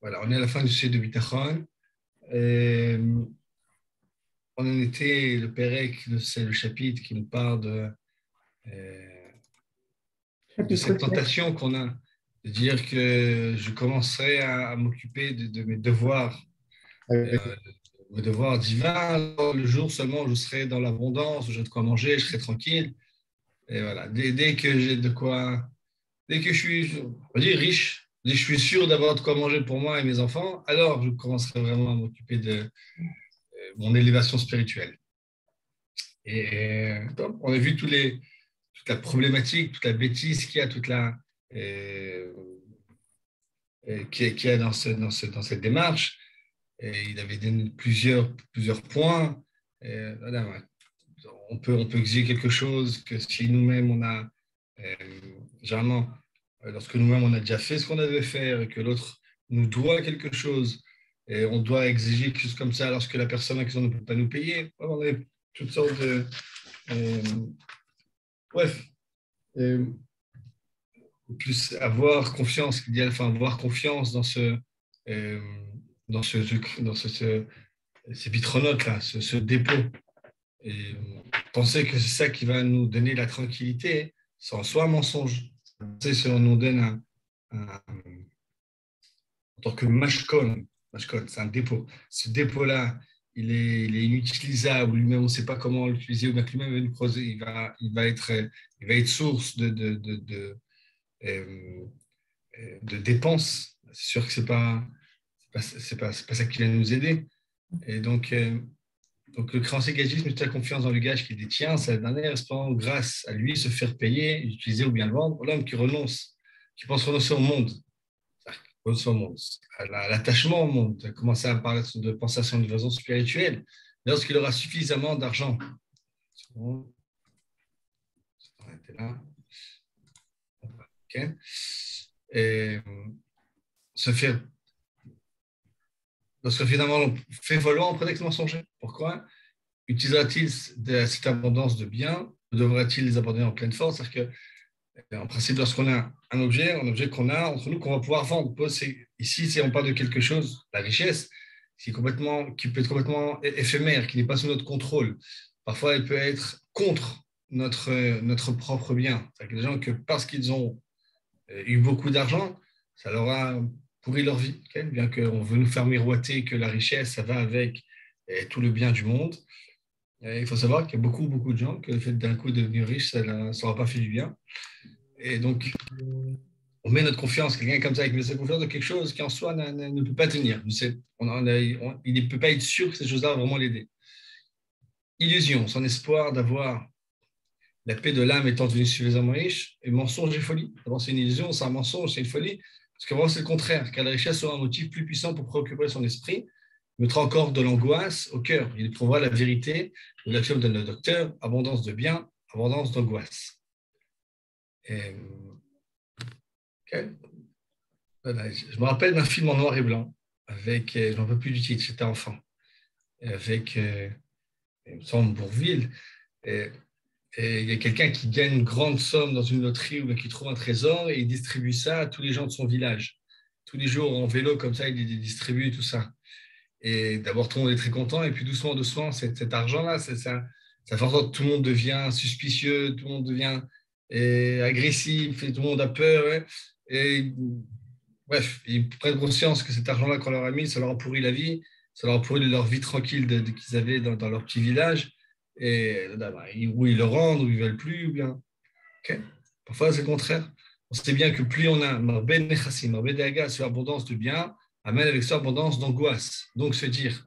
Voilà, on est à la fin du sujet de Bitachon. Euh, on en était, le Pérec, c'est le chapitre qui nous parle de Chapitre cette 7. tentation qu'on a, de dire que je commencerai à m'occuper de mes devoirs, euh, mes devoirs divins. Alors, le jour seulement où je serai dans l'abondance, où j'ai de quoi manger, je serai tranquille. Et voilà, dès que j'ai de quoi, dès que je suis, on va dire, riche, dès que je suis sûr d'avoir de quoi manger pour moi et mes enfants, alors je commencerai vraiment à m'occuper de mon élévation spirituelle. Donc, on a vu toute la problématique, toute la bêtise qu'il y a, euh, qu'il y a dans cette démarche. Et il avait donné plusieurs points. Voilà, ouais. On peut exiger quelque chose que si nous-mêmes on a, euh, généralement, lorsque nous-mêmes on a déjà fait ce qu'on devait faire et que l'autre nous doit quelque chose, et on doit exiger quelque chose comme ça lorsque la personne en question ne peut pas nous payer. On a toutes sortes de. euh, bref, euh, plus avoir confiance, enfin avoir confiance euh, dans ces vitronotes là, ce dépôt, et penser que c'est ça qui va nous donner la tranquillité, c'est en soi un mensonge. Tu sais, si on nous donne en tant que mashkon, c'est un dépôt. Ce dépôt-là, il est inutilisable, lui-même on ne sait pas comment l'utiliser, ou bien que lui-même va nous creuser, il va être source euh, de dépenses. C'est sûr que c'est pas ça qui va nous aider. Et donc le créancier gagiste met toute la confiance dans le gage qu'il détient, ça dernier répond grâce à lui se faire payer, utiliser ou bien le vendre. L'homme qui renonce, qui pense renoncer au monde, renoncer au monde, à l'attachement au monde, à commencer à parler de penser à son évasion spirituelle, lorsqu'il aura suffisamment d'argent. On va arrêter là. Okay. Et se faire lorsque finalement on fait valoir en prétexte mensonger. Pourquoi utilisera-t-il cette abondance de biens? Devra-t-il les abandonner en pleine force? C'est-à-dire qu'en principe, lorsqu'on a un objet qu'on a entre nous, qu'on va pouvoir vendre. Ici, si on parle de quelque chose, la richesse, qui peut être complètement éphémère, qui n'est pas sous notre contrôle. Parfois, elle peut être contre notre propre bien. C'est-à-dire que les gens, que parce qu'ils ont eu beaucoup d'argent, ça leur a pourri leur vie. Okay, bien qu'on veut nous faire miroiter que la richesse, ça va avec tout le bien du monde. Et il faut savoir qu'il y a beaucoup de gens que le fait d'un coup de devenir riche, ça ne leur a pas fait du bien. Et donc, on met notre confiance, quelqu'un comme ça, avec sa confiance dans quelque chose qui en soi ne peut pas tenir. Il ne peut pas être sûr que ces choses-là vont vraiment l'aider. Illusion, son espoir d'avoir la paix de l'âme étant devenu suffisamment riche, et mensonge et folie. D'abord, c'est une illusion, c'est un mensonge, c'est une folie. Parce que vraiment, c'est le contraire, car la richesse sera un motif plus puissant pour préoccuper son esprit, mettra encore de l'angoisse au cœur. Il trouvera la vérité de l'axiome de notre docteur, abondance de bien, abondance d'angoisse. Et, okay. Voilà. Je me rappelle d'un film en noir et blanc, avec, je ne me rappelle plus du titre, j'étais enfant, avec, il me semble, Bourvil. Et, et il y a quelqu'un qui gagne une grande somme dans une loterie ou qui trouve un trésor et il distribue ça à tous les gens de son village. Tous les jours en vélo, comme ça, il distribue tout ça. Et d'abord, tout le monde est très content. Et puis doucement, cet argent-là, ça fait en sorte que tout le monde devient suspicieux, tout le monde devient agressif, et tout le monde a peur. Ouais. Et bref, ils prennent conscience que cet argent-là qu'on leur a mis, ça leur a pourri la vie, ça leur a pourri leur vie tranquille qu'ils avaient dans leur petit village. Et là, bah, ou ils le rendent, ou ils ne veulent plus, ou bien. Okay. Parfois, c'est le contraire. On sait bien que plus on a Marbet Nechassim, Marbet Daga, sur l'abondance de biens, amène avec ça abondance d'angoisse. Donc, se dire,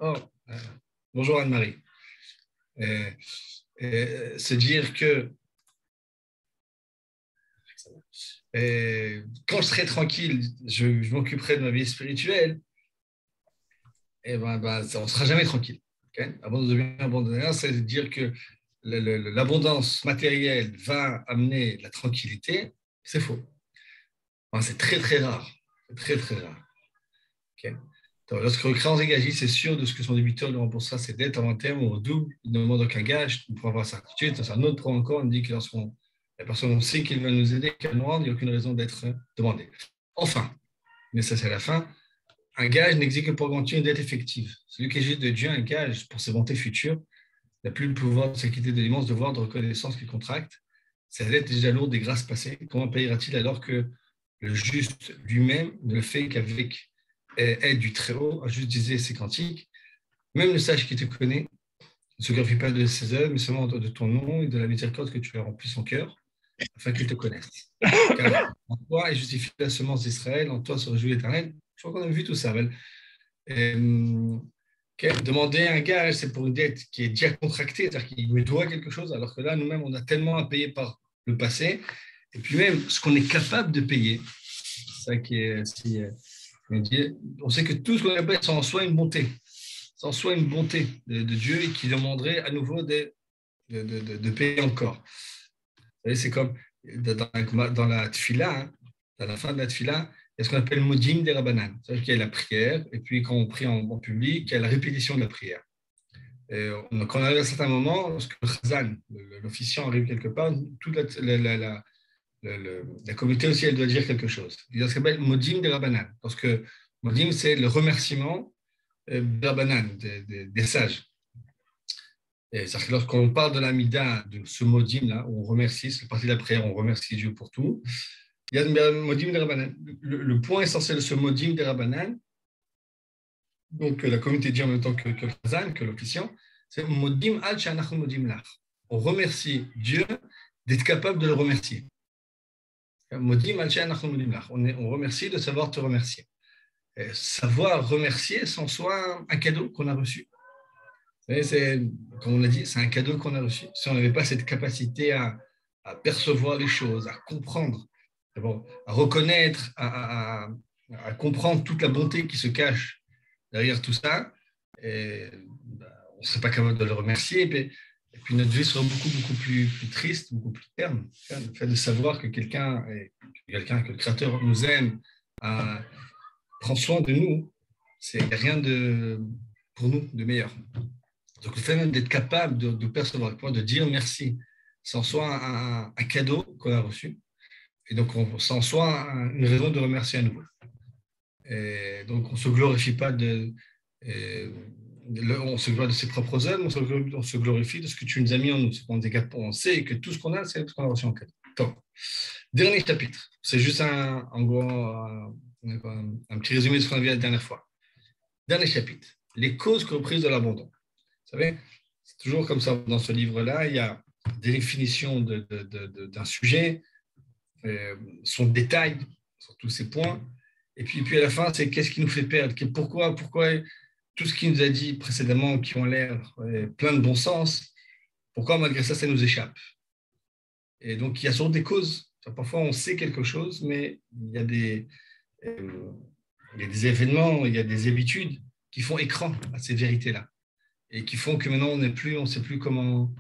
bonjour Anne-Marie. Se dire que quand je serai tranquille, je m'occuperai de ma vie spirituelle, et on ne sera jamais tranquille. Okay? Abondance de biens, abondance de biens, c'est dire que l'abondance matérielle va amener la tranquillité. C'est faux. Enfin, c'est très rare. C'est très rare. Okay. Donc, lorsque le créancier gagiste est sûr de ce que son débiteur lui remboursera ses dettes avant terme ou au double, il ne demande aucun gage, il pourra avoir certitude. C'est un autre point encore, on dit que la personne sait qu'il va nous aider, qu'elle nous rende, il n'y a aucune raison d'être demandé. Enfin, mais ça c'est la fin, un gage n'existe que pour garantir une dette effective. Celui qui agit de Dieu un gage pour ses bontés futures n'a plus le pouvoir de s'acquitter de l'immense devoir de reconnaissance qu'il contracte. Sa dette est déjà lourde des grâces passées. Comment payera-t-il alors que le juste lui-même ne le fait qu'avec aide du Très-Haut, a juste disait ses cantiques. Même le sage qui te connaît ne se glorifie pas de ses œuvres, mais seulement de ton nom et de la miséricorde que tu as rempli son cœur, afin qu'il te connaisse. Car en toi est justifiée la semence d'Israël, en toi se réjouit l'Éternel. Je crois qu'on a vu tout ça. Demander un gage, c'est pour une dette qui est déjà contractée, c'est-à-dire qu'il me doit quelque chose, alors que là, nous-mêmes, on a tellement à payer par le passé, et puis même ce qu'on est capable de payer, c'est ça qui est si, on sait que tout ce qu'on appelle, c'est en soi une bonté, c'est en soi une bonté de Dieu et qui demanderait à nouveau de payer encore. Vous savez, c'est comme dans la tfila, hein, à la fin de la tfila, il y a ce qu'on appelle modim des rabanan. C'est-à-dire qu'il y a la prière, et puis quand on prie en public, il y a la répétition de la prière. Et donc, on arrive à un certain moment, lorsque le chazan, l'officiant, arrive quelque part, toute la communauté aussi, elle doit dire quelque chose. Il y a ce qu'on appelle modim des rabanan. Parce que modim, c'est le remerciement des rabanan, des sages. C'est-à-dire que lorsqu'on parle de l'amida, de ce modim-là, où on remercie, c'est la partie de la prière, on remercie Dieu pour tout. Il y a le modim des rabanan. Le point essentiel de ce modim des rabanan, donc la communauté dit en même temps que le chazan, que l'officiant, c'est modim al shanachnu modim lach. On remercie Dieu d'être capable de le remercier. Modim al shanachnu modim lach. On remercie de savoir te remercier. Et savoir remercier, c'est en soi un cadeau qu'on a reçu. C'est, comme on l'a dit, c'est un cadeau qu'on a reçu. Si on n'avait pas cette capacité à percevoir les choses, à comprendre, à reconnaître, à comprendre toute la bonté qui se cache derrière tout ça, on ne serait pas capable de le remercier. Et puis notre vie serait beaucoup plus triste, beaucoup plus terne. Le fait de savoir que quelqu'un, que le Créateur nous aime, prend soin de nous, c'est rien pour nous de meilleur. Donc le fait même d'être capable de percevoir, de dire merci, c'est en soi un cadeau qu'on a reçu. Et donc c'est en soi une raison de remercier à nouveau. Et donc on ne se glorifie pas on se glorie de ses propres œuvres, on se glorifie de ce que tu nous as mis en nous. On sait que tout ce qu'on a, c'est ce qu'on a reçu en cadeau. Donc, dernier chapitre. C'est juste en gros un petit résumé de ce qu'on a vu la dernière fois. Dernier chapitre. Les causes comprises de l'abandon. Vous savez, c'est toujours comme ça dans ce livre-là, il y a des définitions d'un sujet, son détail sur tous ces points. Et puis à la fin, c'est qu'est-ce qui nous fait perdre, pourquoi tout ce qu'il nous a dit précédemment, qui ont l'air plein de bon sens, pourquoi malgré ça, ça nous échappe. Et donc, il y a souvent des causes. Parfois, on sait quelque chose, mais il y a des événements, il y a des habitudes qui font écran à ces vérités-là et qui font que maintenant, on ne sait plus comment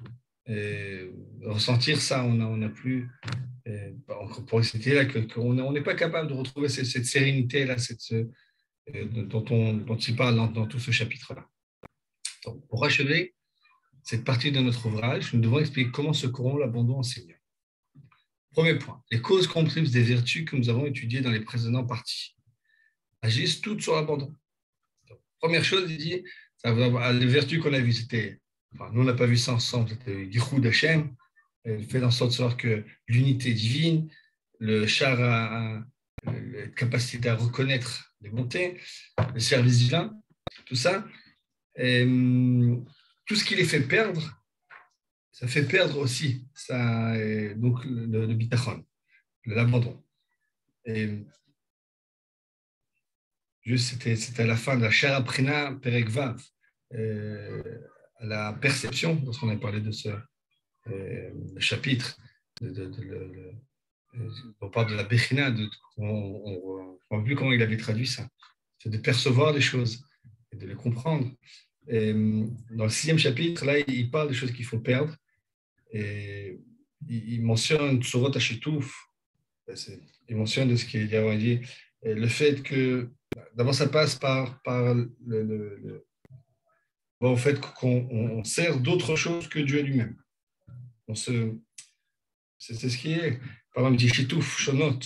ressentir ça. On n'a plus, pour citer là, on n'est pas capable de retrouver cette sérénité-là, dont il parle dans tout ce chapitre-là. Donc, pour achever cette partie de notre ouvrage, nous devons expliquer comment se corrompt l'abandon en Seigneur. Premier point, les causes comprises des vertus que nous avons étudiées dans les précédentes parties agissent toutes sur l'abandon. Donc, première chose, il dit, les vertus qu'on a vues, c'était, nous on n'a pas vu ça ensemble, c'était Yichud Hashem, le fait en sorte de savoir que l'unité divine, le char la capacité à reconnaître les bontés, le service divin, tout ça, tout ce qui les fait perdre, ça fait perdre aussi ça, donc le bitachon, l'abandon. Et juste, c'était à la fin de la Shara Prina Perek Vav, à la perception, lorsqu'on a parlé de ce chapitre, on parle de la Bechina, on ne voit plus comment il avait traduit ça, c'est de percevoir les choses et de les comprendre. Et dans le 6e chapitre, là, il parle des choses qu'il faut perdre. Et il mentionne Tsurot Hashitouf, il mentionne de ce qu'il a dit, le fait que d'abord ça passe par au fait qu'on sert d'autre chose que Dieu lui-même. C'est ce qui est. Par exemple, il dit Shitouf, Shonot,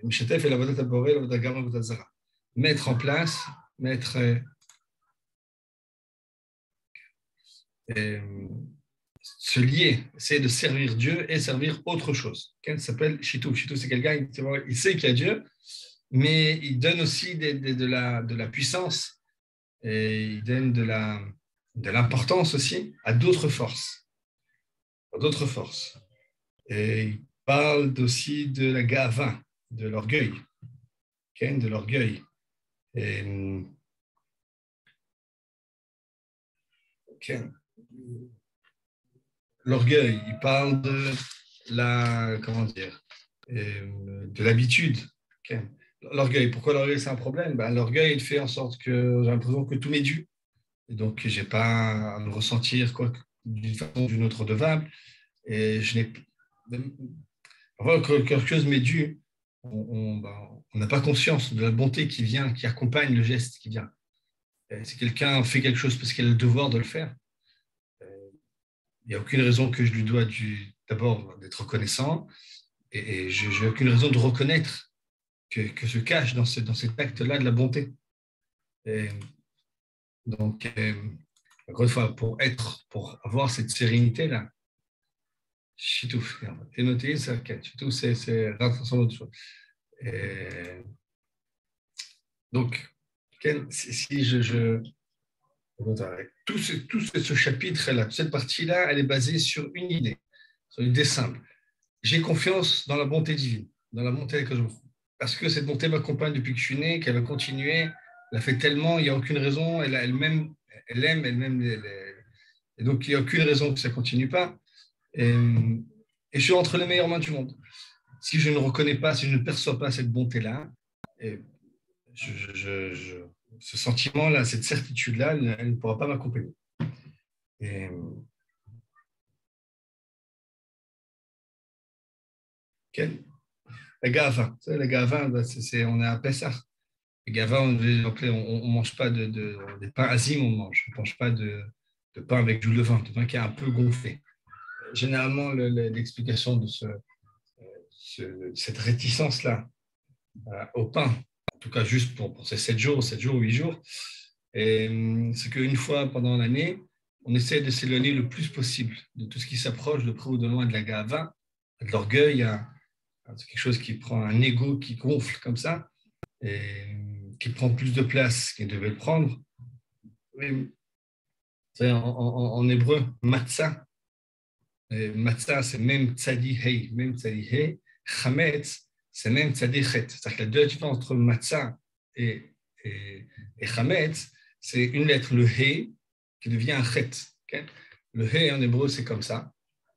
Mishetef et la Vodat Aboré, la Vodat Gama, la Vodat Zara. mettre en place, mettre, se lier, essayer de servir Dieu et servir autre chose. Ça s'appelle Shitou. Shitou, c'est quelqu'un qui il sait qu'il y a Dieu, mais il donne aussi de la puissance et il donne de l'importance aussi à d'autres forces. À d'autres forces. Et il parle aussi de la gava, de l'orgueil. Okay, de l'orgueil. Et, okay. L'orgueil, il parle de la, comment dire, de l'habitude. Okay. L'orgueil, pourquoi l'orgueil c'est un problème? Ben, l'orgueil, il fait en sorte que j'ai l'impression que tout m'est dû. Et donc, je n'ai pas à me ressentir quoi d'une façon ou d'une autre redevable. Et je n'ai parfois que quelque chose m'est dû, on n'a pas conscience de la bonté qui vient, qui accompagne le geste qui vient. Et si quelqu'un fait quelque chose parce qu'il a le devoir de le faire, il n'y a aucune raison que je lui dois d'abord d'être reconnaissant et je n'ai aucune raison de reconnaître que se cache dans cet acte-là de la bonté. Et donc, encore une fois, pour avoir cette sérénité-là, Chitou, et noté ça, Chitou, c'est l'attention d'autre chose. Et donc, si tout ce chapitre-là, toute cette partie-là, elle est basée sur une idée, sur une idée simple. J'ai confiance dans la bonté divine, dans la bonté que je me parce que cette bonté m'accompagne depuis que je suis né, qu'elle va continuer, elle a fait tellement, il n'y a aucune raison, elle-même, elle-même, et donc il n'y a aucune raison que ça ne continue pas. Et je suis entre les meilleures mains du monde. Si je ne reconnais pas, si je ne perçois pas cette bonté-là, et ce sentiment-là, cette certitude-là, elle ne pourra pas m'accompagner. Et, okay. La gava, la gava, on est à Pessah. La gava, on ne mange pas des pains azim, on mange. On ne mange pas de pain avec du levain, de pain qui est un peu gonflé. Généralement, l'explication de cette réticence-là au pain, en tout cas juste pour ces 7 jours, 8 jours, c'est qu'une fois pendant l'année, on essaie de s'éloigner le plus possible de tout ce qui s'approche de près ou de loin de la gava, de l'orgueil, c'est quelque chose qui prend un ego qui gonfle comme ça, et qui prend plus de place qu'il devait le prendre. En hébreu, matzah. Matzah, c'est même tzadi hei, même tzadi hei. Chametz, c'est même tzadi chet. C'est-à-dire que la deux différences entre matzah et chametz, c'est une lettre, le hei, qui devient un chet. Okay? Le hei en hébreu, c'est comme ça.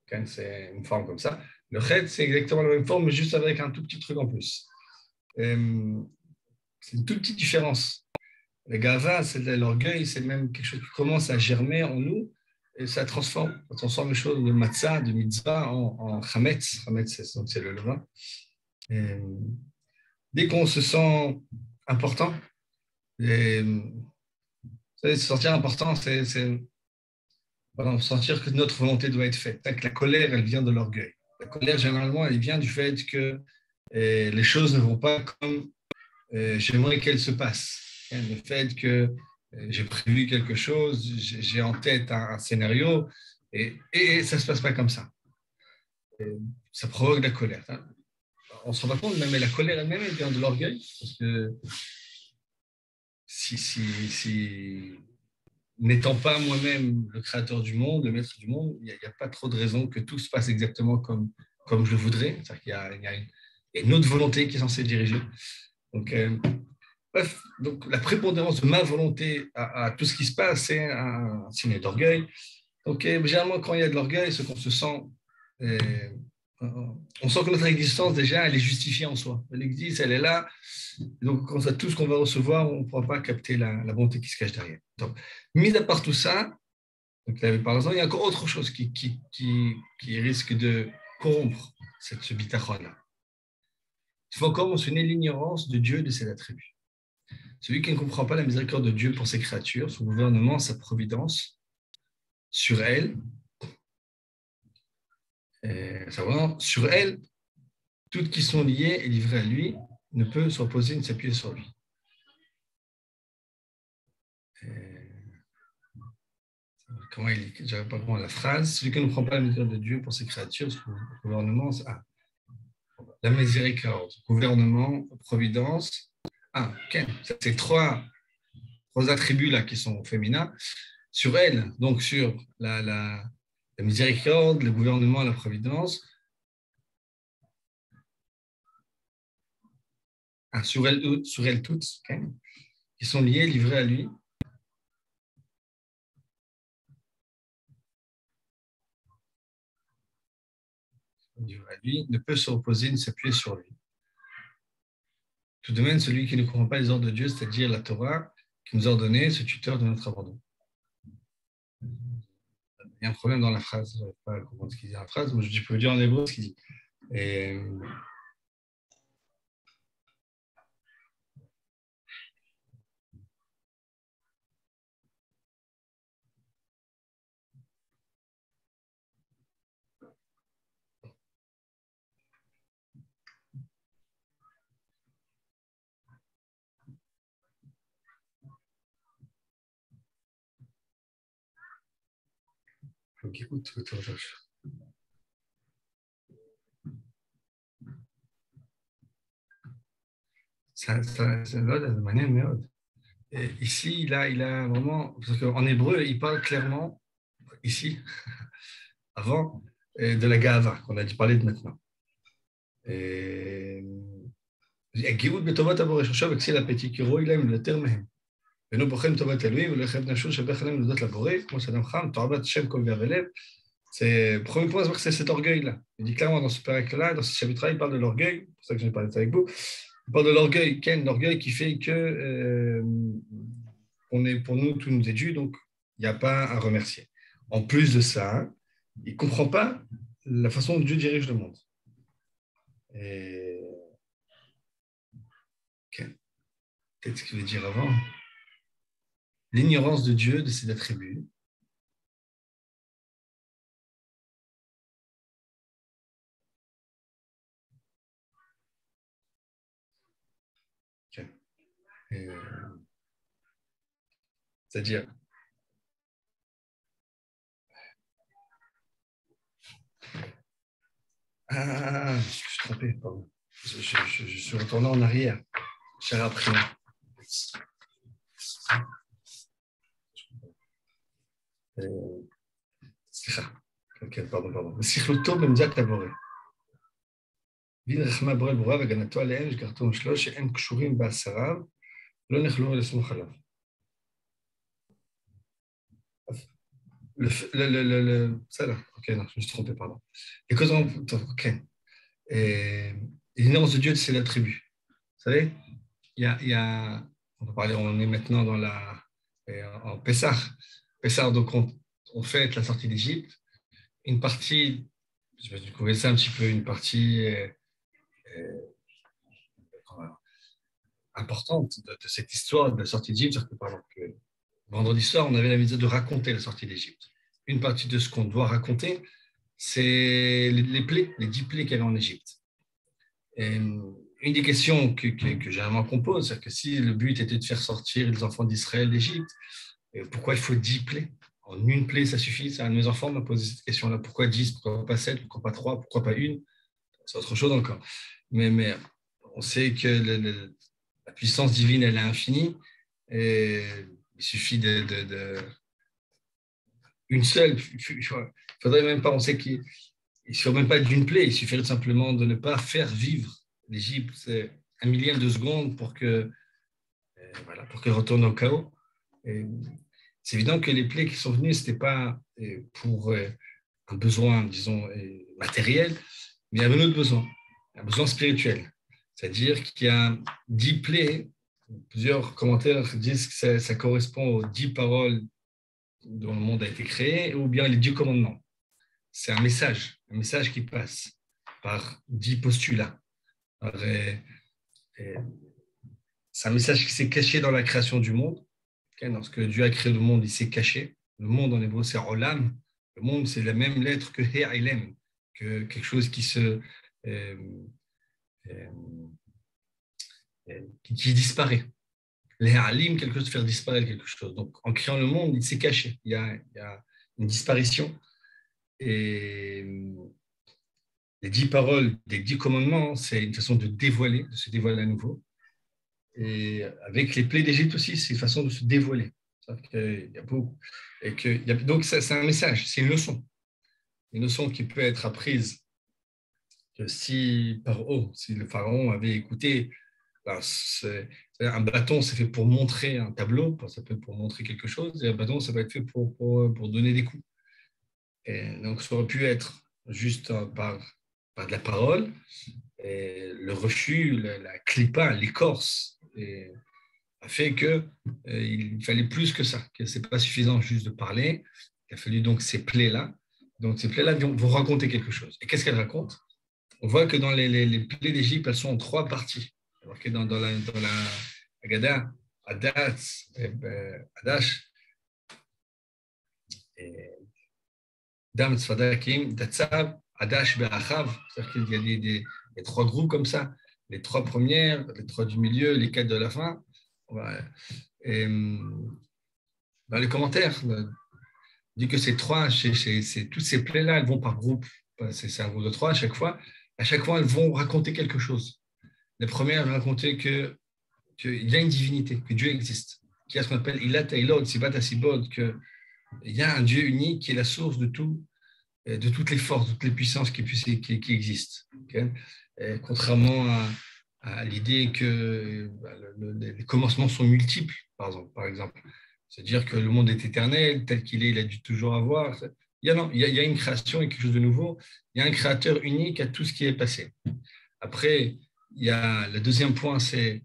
Okay? C'est une forme comme ça. Le chet, c'est exactement la même forme, mais juste avec un tout petit truc en plus. C'est une toute petite différence. Le gava, c'est l'orgueil, c'est même quelque chose qui commence à germer en nous et ça transforme les choses de matzah, de mitzvah en chametz. Chametz, c'est le levain. Et dès qu'on se sent important, se sentir important, c'est sentir que notre volonté doit être faite. Que la colère, elle vient de l'orgueil. La colère, généralement, elle vient du fait que les choses ne vont pas comme j'aimerais qu'elles se passent. Le fait que j'ai prévu quelque chose, j'ai en tête un scénario et ça ne se passe pas comme ça. Et ça provoque de la colère. On se rend pas compte, même la colère elle-même, elle vient de l'orgueil. Parce que si n'étant pas moi-même le créateur du monde, le maître du monde, il n'y a pas trop de raisons que tout se passe exactement comme je le voudrais. C'est-à-dire qu'il y a une autre volonté qui est censée diriger. Donc, bref, donc la prépondérance de ma volonté à tout ce qui se passe, c'est un signe d'orgueil. Donc, généralement, quand il y a de l'orgueil, c'est qu'on se sent, on sent que notre existence, déjà, elle est justifiée en soi. Elle existe, elle est là. Donc, quand tout ce qu'on va recevoir, on ne pourra pas capter la bonté qui se cache derrière. Donc, mis à part tout ça, donc, par exemple, il y a encore autre chose qui risque de corrompre ce bitachon-là. Il faut encore mentionner l'ignorance de Dieu et de ses attributs. Celui qui ne comprend pas la miséricorde de Dieu pour ses créatures, son gouvernement, sa providence sur elles, sur elles, toutes qui sont liées et livrées à lui, ne peut se reposer ni s'appuyer sur lui. comment j'avais pas comment la phrase, celui qui ne prend pas la mesure de Dieu pour ses créatures, le gouvernement, la miséricorde, gouvernement, providence. Ok, c'est trois attributs là qui sont féminins. Sur elle, donc sur la miséricorde, le gouvernement, la providence, sur elle toutes, okay, qui sont liées, livrées à lui. Livrées à lui, ne peut se reposer ni s'appuyer sur lui. Tout de même, celui qui ne comprend pas les ordres de Dieu, c'est-à-dire la Torah, qui nous a ordonné, ce tuteur de notre abandon. Il y a un problème dans la phrase, je n'arrive pas à comprendre ce qu'il dit dans la phrase, mais je peux dire en hébreu ce qu'il dit. Et, donc écoute, ça de manière מאוד. Ici, il a vraiment, parce qu'en hébreu, il parle clairement, ici, avant, de la gava, qu'on a dit parler de maintenant. הגאות בטובת הבורא, שחשוב אקסיל הפתי כרואי להם יותר מהם. ואינו בוחן טובת אלוהים ולא יחייב נשור שבח עליהם להודות לבורא, כמו שאדם חם, תועבת השם כל גב ולב. C'est le premier point, c'est cet orgueil-là. Il dit clairement dans ce paragraphe-là, dans ce chapitre-là, il parle de l'orgueil, c'est pour ça que je vais parler de ça avec vous. Il parle de l'orgueil, Ken, l'orgueil qui fait que pour nous, tout nous est dû, donc il n'y a pas à remercier. En plus de ça, il ne comprend pas la façon dont Dieu dirige le monde. Et... Okay. Peut-être ce qu'il veut dire avant. L'ignorance de Dieu, de ses attributs. Okay. C'est-à-dire, je suis trompé, pardon. Je suis retourné en arrière. J'ai appris. סליחה, כן, פרדון. וסכלותו במדיעת הבורא. דין רחמה בורא לבורא והגנתו עליהם, שכרתו משלו, שהם קשורים בעשריו, לא נכלו לסמוך עליו. בסדר, ok, non, je me suis trompé, pardon. Les causes, ok. L'ignorance de Dieu, c'est l'attribut. Vous savez, on va parler, on est maintenant en Pessah. Pessah, donc on fête la sortie d'Égypte. Une partie, je vais découvrir ça un petit peu, une partie importante de cette histoire de la sortie d'Égypte, c'est-à-dire que, par exemple, vendredi soir, on avait la mise de raconter la sortie d'Égypte. Une partie de ce qu'on doit raconter, c'est les plaies, les 10 plaies qu'il y avait en Égypte. Et une des questions que généralement qu'on pose, c'est que si le but était de faire sortir les enfants d'Israël d'Égypte, pourquoi il faut 10 plaies? En une plaie, ça suffit. Ça, un de mes enfants m'a posé cette question-là. Pourquoi 10? Pourquoi pas 7? Pourquoi pas 3? Pourquoi pas une? C'est autre chose encore. Mais on sait que la puissance divine, elle est infinie. Et il suffit une seule. Il faudrait même pas, on sait qu'il ne suffit même pas d'une plaie. Il suffirait simplement de ne pas faire vivre l'Égypte. C'est un millième de seconde pour qu'elle retourne au chaos. Et c'est évident que les plaies qui sont venues, ce n'était pas pour un besoin, disons, matériel, mais il y avait un autre besoin, un besoin spirituel. C'est-à-dire qu'il y a 10 plaies, plusieurs commentaires disent que ça correspond aux 10 paroles dont le monde a été créé, ou bien les 10 commandements. C'est un message qui passe par 10 postulats. C'est un message qui s'est caché dans la création du monde. Lorsque Dieu a créé le monde, il s'est caché. Le monde en hébreu, c'est Olam. Le monde, c'est la même lettre que He'ilem, que quelque chose qui qui disparaît. Les Ha'alim, quelque chose de faire disparaître quelque chose. Donc, en créant le monde, il s'est caché. Il y a une disparition. Et les 10 paroles des 10 commandements, c'est une façon de dévoiler, de se dévoiler à nouveau. Et avec les plaies d'Égypte aussi, c'est une façon de se dévoiler. Il y a beaucoup. Donc, c'est un message, c'est une leçon qui peut être apprise que si si le pharaon avait écouté, ben, un bâton, c'est fait pour montrer un tableau, ça peut être pour montrer quelque chose, et un bâton, ça peut être fait pour donner des coups. Et donc, ça aurait pu être juste par de la parole, et le refus, la clipa, l'écorce, a fait que il fallait plus que ça, que c'est pas suffisant juste de parler. Il a fallu donc ces plaies-là. Donc ces plaies-là vont raconter quelque chose. Et qu'est-ce qu'elles racontent? On voit que dans les plaies d'Égypte, elles sont en 3 parties. Alors que dans la Haggadah, Adash, Adash, Dam Tzfadakim, Datsav, Adash, Be'achav. C'est-à-dire qu'il y a des 3 groupes comme ça. Les 3 premières, les 3 du milieu, les 4 de la fin. Et, dans les commentaires, on dit que ces 3, toutes ces plaies-là, elles vont par groupe. C'est un groupe de 3 à chaque fois. À chaque fois, elles vont raconter quelque chose. Les premières vont raconter qu'il y a une divinité, que Dieu existe, qu'il y a ce qu'on appelle Ilat Eilod, Sibat Asibod, qu'il y a un Dieu unique qui est la source de tout, de toutes les forces, de toutes les puissances qui existent. Okay? Contrairement à l'idée que les commencements sont multiples, par exemple. C'est-à-dire que le monde est éternel, tel qu'il est, il a dû toujours avoir. Il y a une création et quelque chose de nouveau. Il y a un créateur unique à tout ce qui est passé. Après, il y a le deuxième point, c'est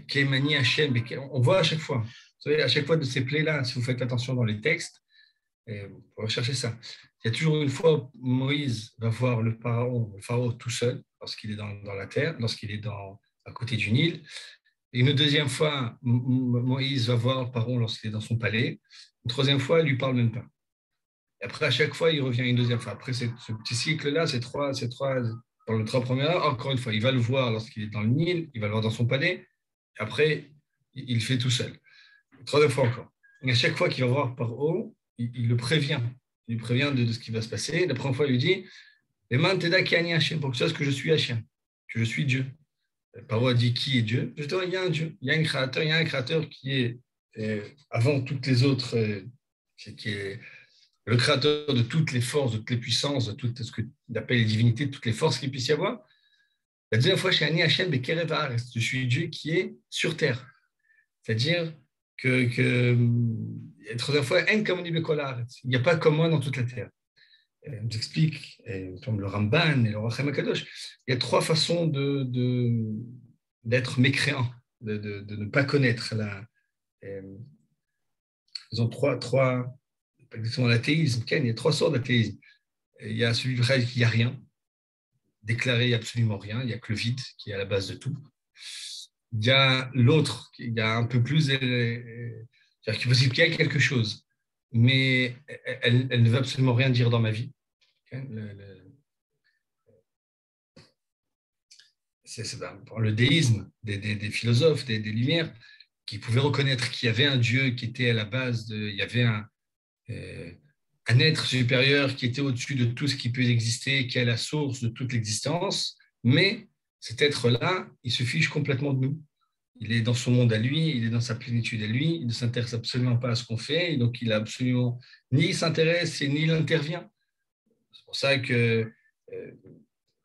Kemani Hachem. On voit à chaque fois. Vous savez, à chaque fois de ces plaies-là, si vous faites attention dans les textes, vous pouvez rechercher ça. Il y a toujours une fois où Moïse va voir le pharaon tout seul, lorsqu'il est dans la terre, lorsqu'il est à côté du Nil. Et une deuxième fois, Moïse va voir le pharaon lorsqu'il est dans son palais. Une troisième fois, il ne lui parle même pas. Et après, à chaque fois, il revient une deuxième fois. Après, ce petit cycle-là, dans les 3 premières, encore une fois, il va le voir lorsqu'il est dans le Nil, il va le voir dans son palais. Et après, il le fait tout seul. Troisième fois encore. Et à chaque fois qu'il va voir par haut, il le prévient. Il lui prévient de ce qui va se passer. La première fois, il lui dit pour que tu saches que je suis Hachem, que je suis Dieu. Paro a dit qui est Dieu? Justement, il y a un Dieu, il y a un créateur qui est avant toutes les autres, qui est le créateur de toutes les forces, de toutes les puissances, de tout ce qu'il appelle les divinités, de toutes les forces qu'il puisse y avoir. La deuxième fois, chez Ani Hachem Bekerev Haaretz, je suis Dieu qui est sur terre. C'est-à-dire que la troisième fois, En Kamoni Bekol Haaretz, il n'y a pas comme moi dans toute la terre. On nous explique, comme le Ramban et le Rachem Akadosh, il y a 3 façons d'être mécréant, de ne pas connaître ils ont pas exactement l'athéisme. Il y a 3 sortes d'athéisme. Il y a celui vrai qui n'y a rien, déclaré absolument rien, il n'y a que le vide qui est à la base de tout. Il y a l'autre, il y a un peu plus, c'est-à-dire qu'il est possible qu'il y ait quelque chose, mais elle ne veut absolument rien dire dans ma vie. Okay? C'est le déisme des philosophes, des Lumières, qui pouvaient reconnaître qu'il y avait un Dieu qui était à la base, il y avait un être supérieur qui était au-dessus de tout ce qui peut exister, qui est la source de toute l'existence, mais cet être-là, il se fiche complètement de nous. Il est dans son monde à lui, il est dans sa plénitude à lui, il ne s'intéresse absolument pas à ce qu'on fait, et donc il a absolument ni il s'intéresse et ni il intervient. C'est pour ça que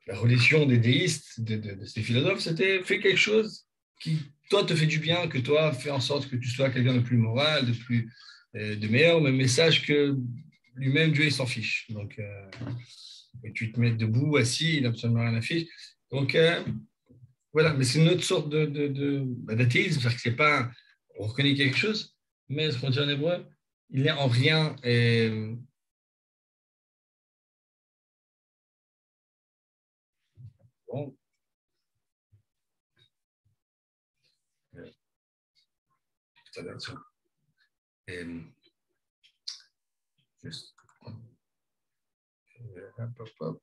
la religion des déistes, de ces philosophes, c'était fais quelque chose qui, toi, te fait du bien, que toi, fais en sorte que tu sois quelqu'un de plus moral, de meilleur, mais message que lui-même, Dieu, il s'en fiche. Donc, tu te mets debout, assis, il n'a absolument rien à fiche. Donc, voilà, mais c'est une autre sorte d'athéisme, c'est-à-dire que c'est pas, on reconnaît quelque chose, mais ce qu'on dit en hébreu, il n'est en rien. Bon, ça va être ça. Juste. Hop, hop, hop.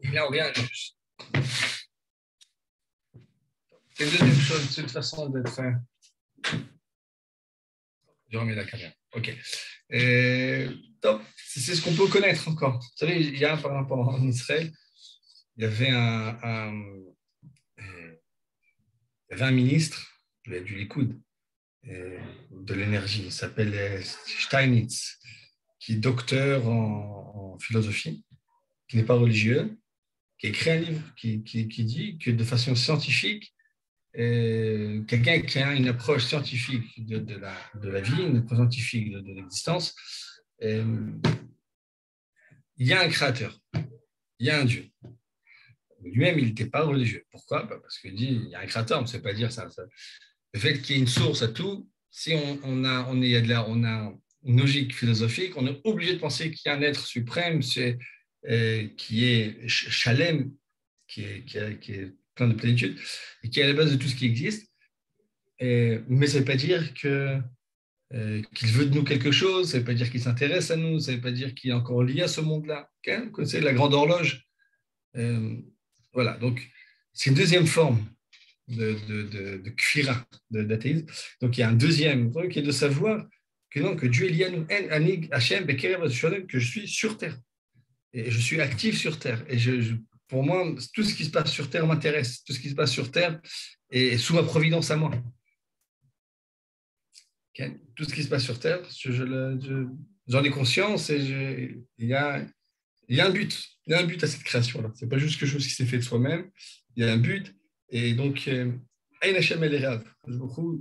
Il n'a rien juste. c'est une deuxième chose, c'est une façon d'être. Je remets la caméra. OK. Donc, c'est ce qu'on peut connaître encore. Vous savez, il y a par exemple en Israël, il y avait il y avait un ministre du Likoud, de l'énergie. Il s'appelle Steinitz, qui est docteur en philosophie, qui n'est pas religieux, qui a écrit un livre qui dit que de façon scientifique, quelqu'un qui a une approche scientifique de la vie, une approche scientifique de l'existence, il y a un créateur, il y a un Dieu. Lui-même, il n'était pas religieux. Pourquoi? Parce qu'il dit il y a un créateur, on ne sait pas dire ça. Le fait qu'il y ait une source à tout, si on a une logique philosophique, on est obligé de penser qu'il y a un être suprême qui est Shalem, qui est plein de plénitude, et qui est à la base de tout ce qui existe. Mais ça ne veut pas dire qu'il veut de nous quelque chose, ça ne veut pas dire qu'il s'intéresse à nous, ça ne veut pas dire qu'il est encore lié à ce monde-là. Okay? Vous connaissez la grande horloge. Voilà, donc c'est une deuxième forme de kfira, d'athéisme. Donc il y a un deuxième truc qui est de savoir que Dieu est lié à nous, que je suis sur Terre. Et je suis actif sur Terre. Et pour moi, tout ce qui se passe sur Terre m'intéresse. Tout ce qui se passe sur Terre est sous ma providence à moi. Okay? Tout ce qui se passe sur Terre, j'en ai conscience et il y a un but. Il y a un but à cette création-là. Ce n'est pas juste quelque chose qui s'est fait de soi-même. Il y a un but. Et donc, Aïn Hashem El Erav,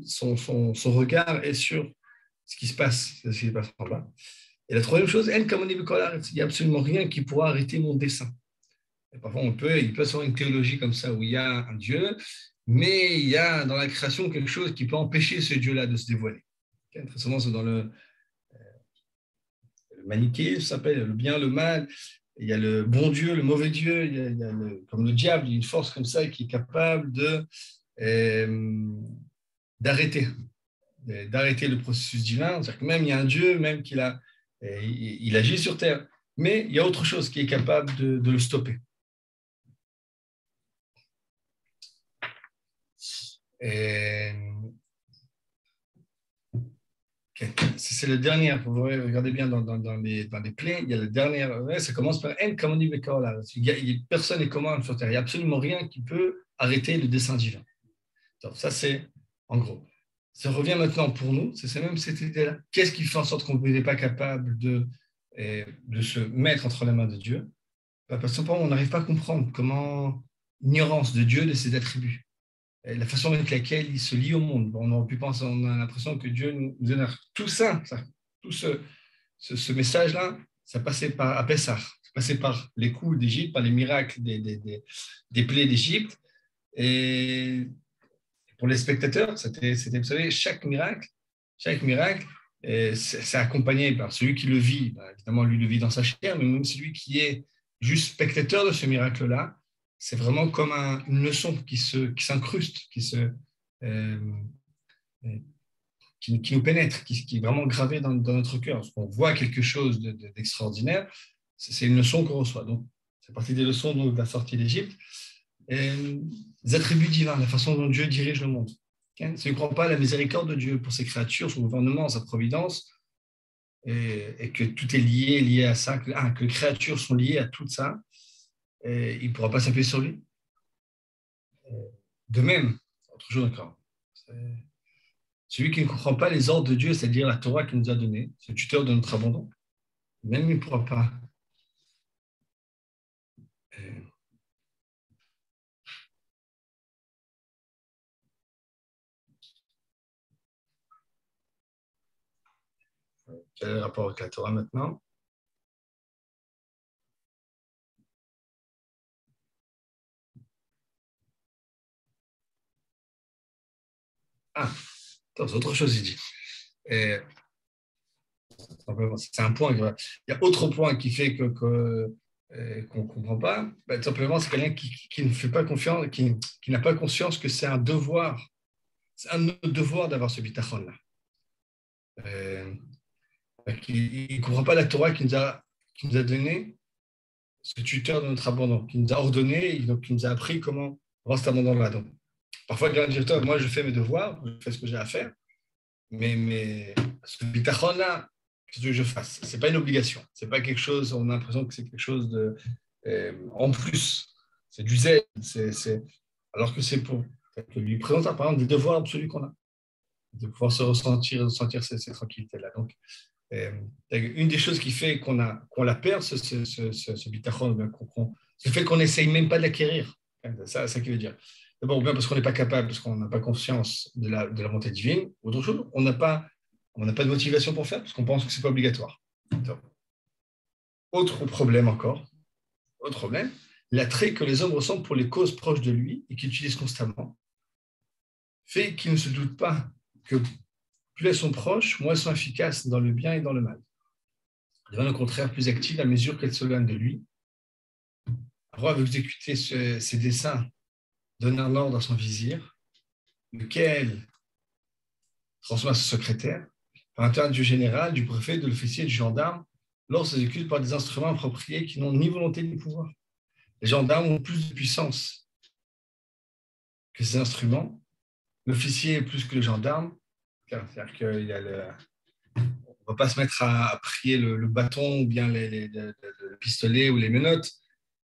son regard est sur ce qui se passe en bas. Et la troisième chose, il n'y a absolument rien qui pourra arrêter mon dessein. Et parfois, il peut y avoir une théologie comme ça où il y a un Dieu, mais il y a dans la création quelque chose qui peut empêcher ce Dieu-là de se dévoiler. Très souvent, c'est dans le manichéisme, ça s'appelle le bien, le mal. Il y a le bon Dieu, le mauvais Dieu, il y a comme le diable, il y a une force comme ça qui est capable d'arrêter le processus divin. C'est-à-dire que même il y a un Dieu, même il agit sur terre, mais il y a autre chose qui est capable de le stopper. Okay. C'est le dernier, vous regardez bien dans les plaies, il y a le dernier, ça commence par En Kamoni Bekaola. Personne n'est commun sur terre, il n'y a absolument rien qui peut arrêter le dessein divin. Donc, ça, c'est en gros. Ça revient maintenant pour nous, c'est même cette idée-là. Qu'est-ce qui fait en sorte qu'on n'est pas capable de se mettre entre les mains de Dieu? Parce que simplement, on n'arrive pas à comprendre comment l'ignorance de Dieu, de ses attributs, la façon avec laquelle il se lie au monde. On aurait pu penser, on a l'impression que Dieu nous donne tout ça, tout ce message-là, ça passait à Pessah, ça passait par les coups d'Égypte, par les miracles des plaies d'Égypte. Et pour les spectateurs, c'était, vous savez, chaque miracle, c'est accompagné par celui qui le vit. Évidemment, lui le vit dans sa chair, mais même celui qui est juste spectateur de ce miracle-là, c'est vraiment comme une leçon qui s'incruste, qui nous pénètre, qui est vraiment gravé dans notre cœur. Parce qu'on voit quelque chose d'extraordinaire, c'est une leçon qu'on reçoit. Donc, c'est partie des leçons de la sortie d'Égypte. Les attributs divins, la façon dont Dieu dirige le monde. Okay? Si on ne croit pas à la miséricorde de Dieu pour ses créatures, son gouvernement, sa providence, et que tout est lié à ça, que les créatures sont liées à tout ça, il ne pourra pas s'appuyer sur lui. De même, autre chose encore, celui qui ne comprend pas les ordres de Dieu, c'est-à-dire la Torah qu'il nous a donnée, ce tuteur de notre abandon, même il ne pourra pas. Quel est le rapport avec la Torah maintenant? C'est autre chose, il dit. C'est un point. Il y a autre point qui fait qu'on ne comprend pas. Simplement, c'est quelqu'un qui ne fait pas confiance, qui n'a pas conscience que c'est un devoir. C'est un devoir d'avoir ce bitachon-là. Il ne comprend pas la Torah qui nous a donné ce tuteur de notre abandon, qui nous a ordonné, donc qui nous a appris comment avoir cet abandon-là. Donc, Parfois, quelqu'un dit, toi, moi, je fais mes devoirs, je fais ce que j'ai à faire, mais ce bitachon-là, qu'est-ce que je fasse? Ce n'est pas une obligation. C'est pas quelque chose, on a l'impression que c'est quelque chose de, en plus. C'est du zèle. Alors que c'est pour que lui présente, par exemple, des devoirs absolus qu'on a, de pouvoir se ressentir ces tranquillités-là. Donc, une des choses qui fait qu'on la perd, ce bitachon, c'est le fait qu'on n'essaye même pas de l'acquérir. C'est ça qui veut dire. D'abord, bien parce qu'on n'est pas capable, parce qu'on n'a pas conscience de la montée divine. Autre chose, on n'a pas de motivation pour faire, parce qu'on pense que ce n'est pas obligatoire. Donc, autre problème encore, autre problème, l'attrait que les hommes ressentent pour les causes proches de lui et qu'ils utilisent constamment fait qu'ils ne se doutent pas que plus elles sont proches, moins elles sont efficaces dans le bien et dans le mal. Elles deviennent au contraire plus actives à mesure qu'elles s'éloignent de lui. Le roi veut exécuter ses desseins, donner un ordre à son vizir, lequel transmet à son secrétaire, par intermédiaire du général, du préfet, de l'officier, du gendarme, l'ordre s'exécute par des instruments appropriés qui n'ont ni volonté ni pouvoir. Les gendarmes ont plus de puissance que ces instruments. L'officier est plus que le gendarme. C'est-à-dire qu'il y a on ne va pas se mettre à prier le bâton ou bien le pistolet ou les menottes.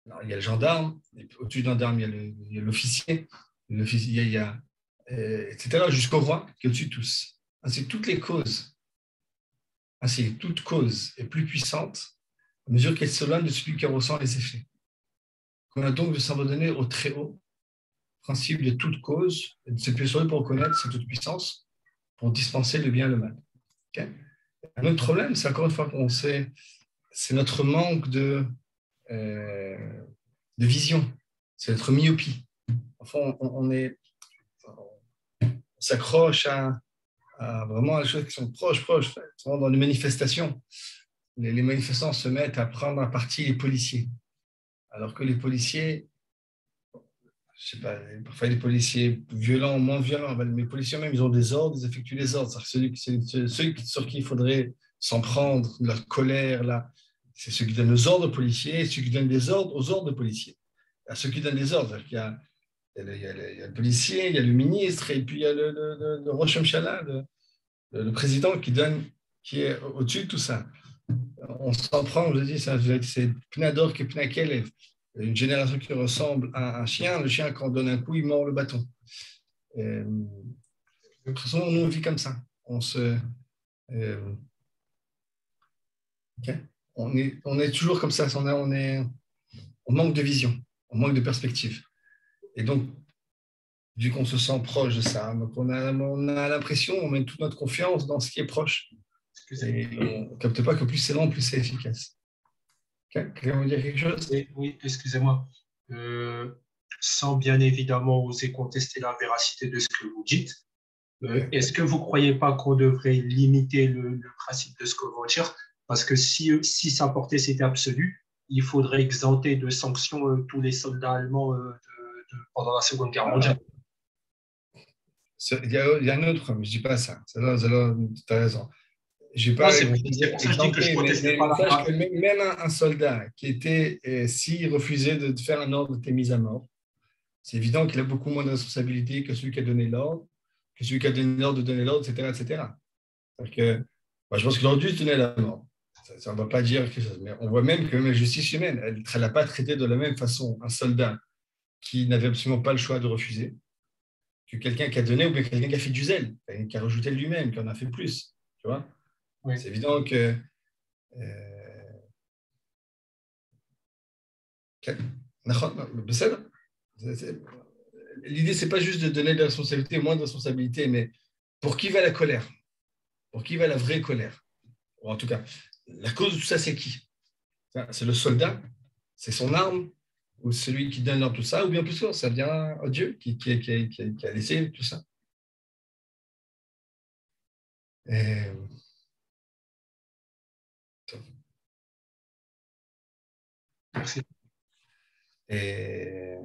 Alors, il y a le gendarme, au-dessus du gendarme, il y a l'officier, il y a etc., jusqu'au roi, qui est au-dessus de tous. Ainsi, toutes les causes, ainsi, toute cause est plus puissante à mesure qu'elle s'éloigne de celui qui en ressent les effets. On a donc de s'abandonner au très haut principe de toute cause et de se purifier pour reconnaître cette toute puissance, pour dispenser le bien et le mal. Okay. Un autre problème, c'est encore une fois qu'on sait, c'est notre manque de vision, c'est notre myopie. Enfin, on s'accroche à vraiment les choses qui sont proches, dans les manifestations. Les manifestants se mettent à prendre à partie les policiers, alors que les policiers, je sais pas, parfois les policiers violents ou moins violents, mais les policiers même, ils ont des ordres, ils effectuent les ordres. C'est ceux sur qui il faudrait s'en prendre, la colère, là, c'est ceux qui donnent les ordres aux policiers, ceux qui donnent des ordres aux ordres de policiers. À ceux qui donnent des ordres, il y a le policier, il y a le ministre, et puis il y a le Rosh Hashanah, le président qui est au-dessus de tout ça. On s'en prend, je dis, c'est Pnador qui est Pnakel, une génération qui ressemble à un chien. Le chien, quand on donne un coup, il mord le bâton. De toute façon, on vit comme ça. Okay. On est toujours comme ça. On manque de vision, on manque de perspective. Et donc, vu qu'on se sent proche de ça, donc on a l'impression, on met toute notre confiance dans ce qui est proche. Et on ne capte pas que plus c'est lent, plus c'est efficace. Okay. Quelqu'un veut dire quelque chose? Oui, excusez-moi. Sans bien évidemment oser contester la véracité de ce que vous dites, est-ce que vous ne croyez pas qu'on devrait limiter le principe de ce qu'on va dire? Parce que si sa portée c'était absolue, il faudrait exempter de sanctions tous les soldats allemands pendant la Seconde Guerre mondiale. Il y a un autre, mais je ne dis pas ça. Tu as raison. Je Non, pas c'est pour ça que je dis que je ne conteste pas mais sache la. que même un soldat qui était, s'il refusait de faire un ordre, était mis à mort. C'est évident qu'il a beaucoup moins de responsabilités que celui qui a donné l'ordre, que celui qui a donné l'ordre de donner l'ordre, etc., etc. Donc, je pense qu'il aurait dû se donner la mort. Ça ne va pas dire quelque chose. Mais on voit même que même la justice humaine, elle n'a pas traité de la même façon un soldat qui n'avait absolument pas le choix de refuser que quelqu'un qui a donné ou bien quelqu'un qui a fait du zèle, qui a rajouté lui-même, qui en a fait plus. Tu vois? Oui. C'est évident que. L'idée, c'est pas juste de donner de la responsabilité, moins de responsabilité, mais pour qui va la colère? Pour qui va la vraie colère? Ou en tout cas, la cause de tout ça, c'est qui? C'est le soldat? C'est son arme? Ou celui qui donne tout ça? Ou bien plus souvent, ça vient à Dieu qui a laissé tout ça? Et... Merci. Et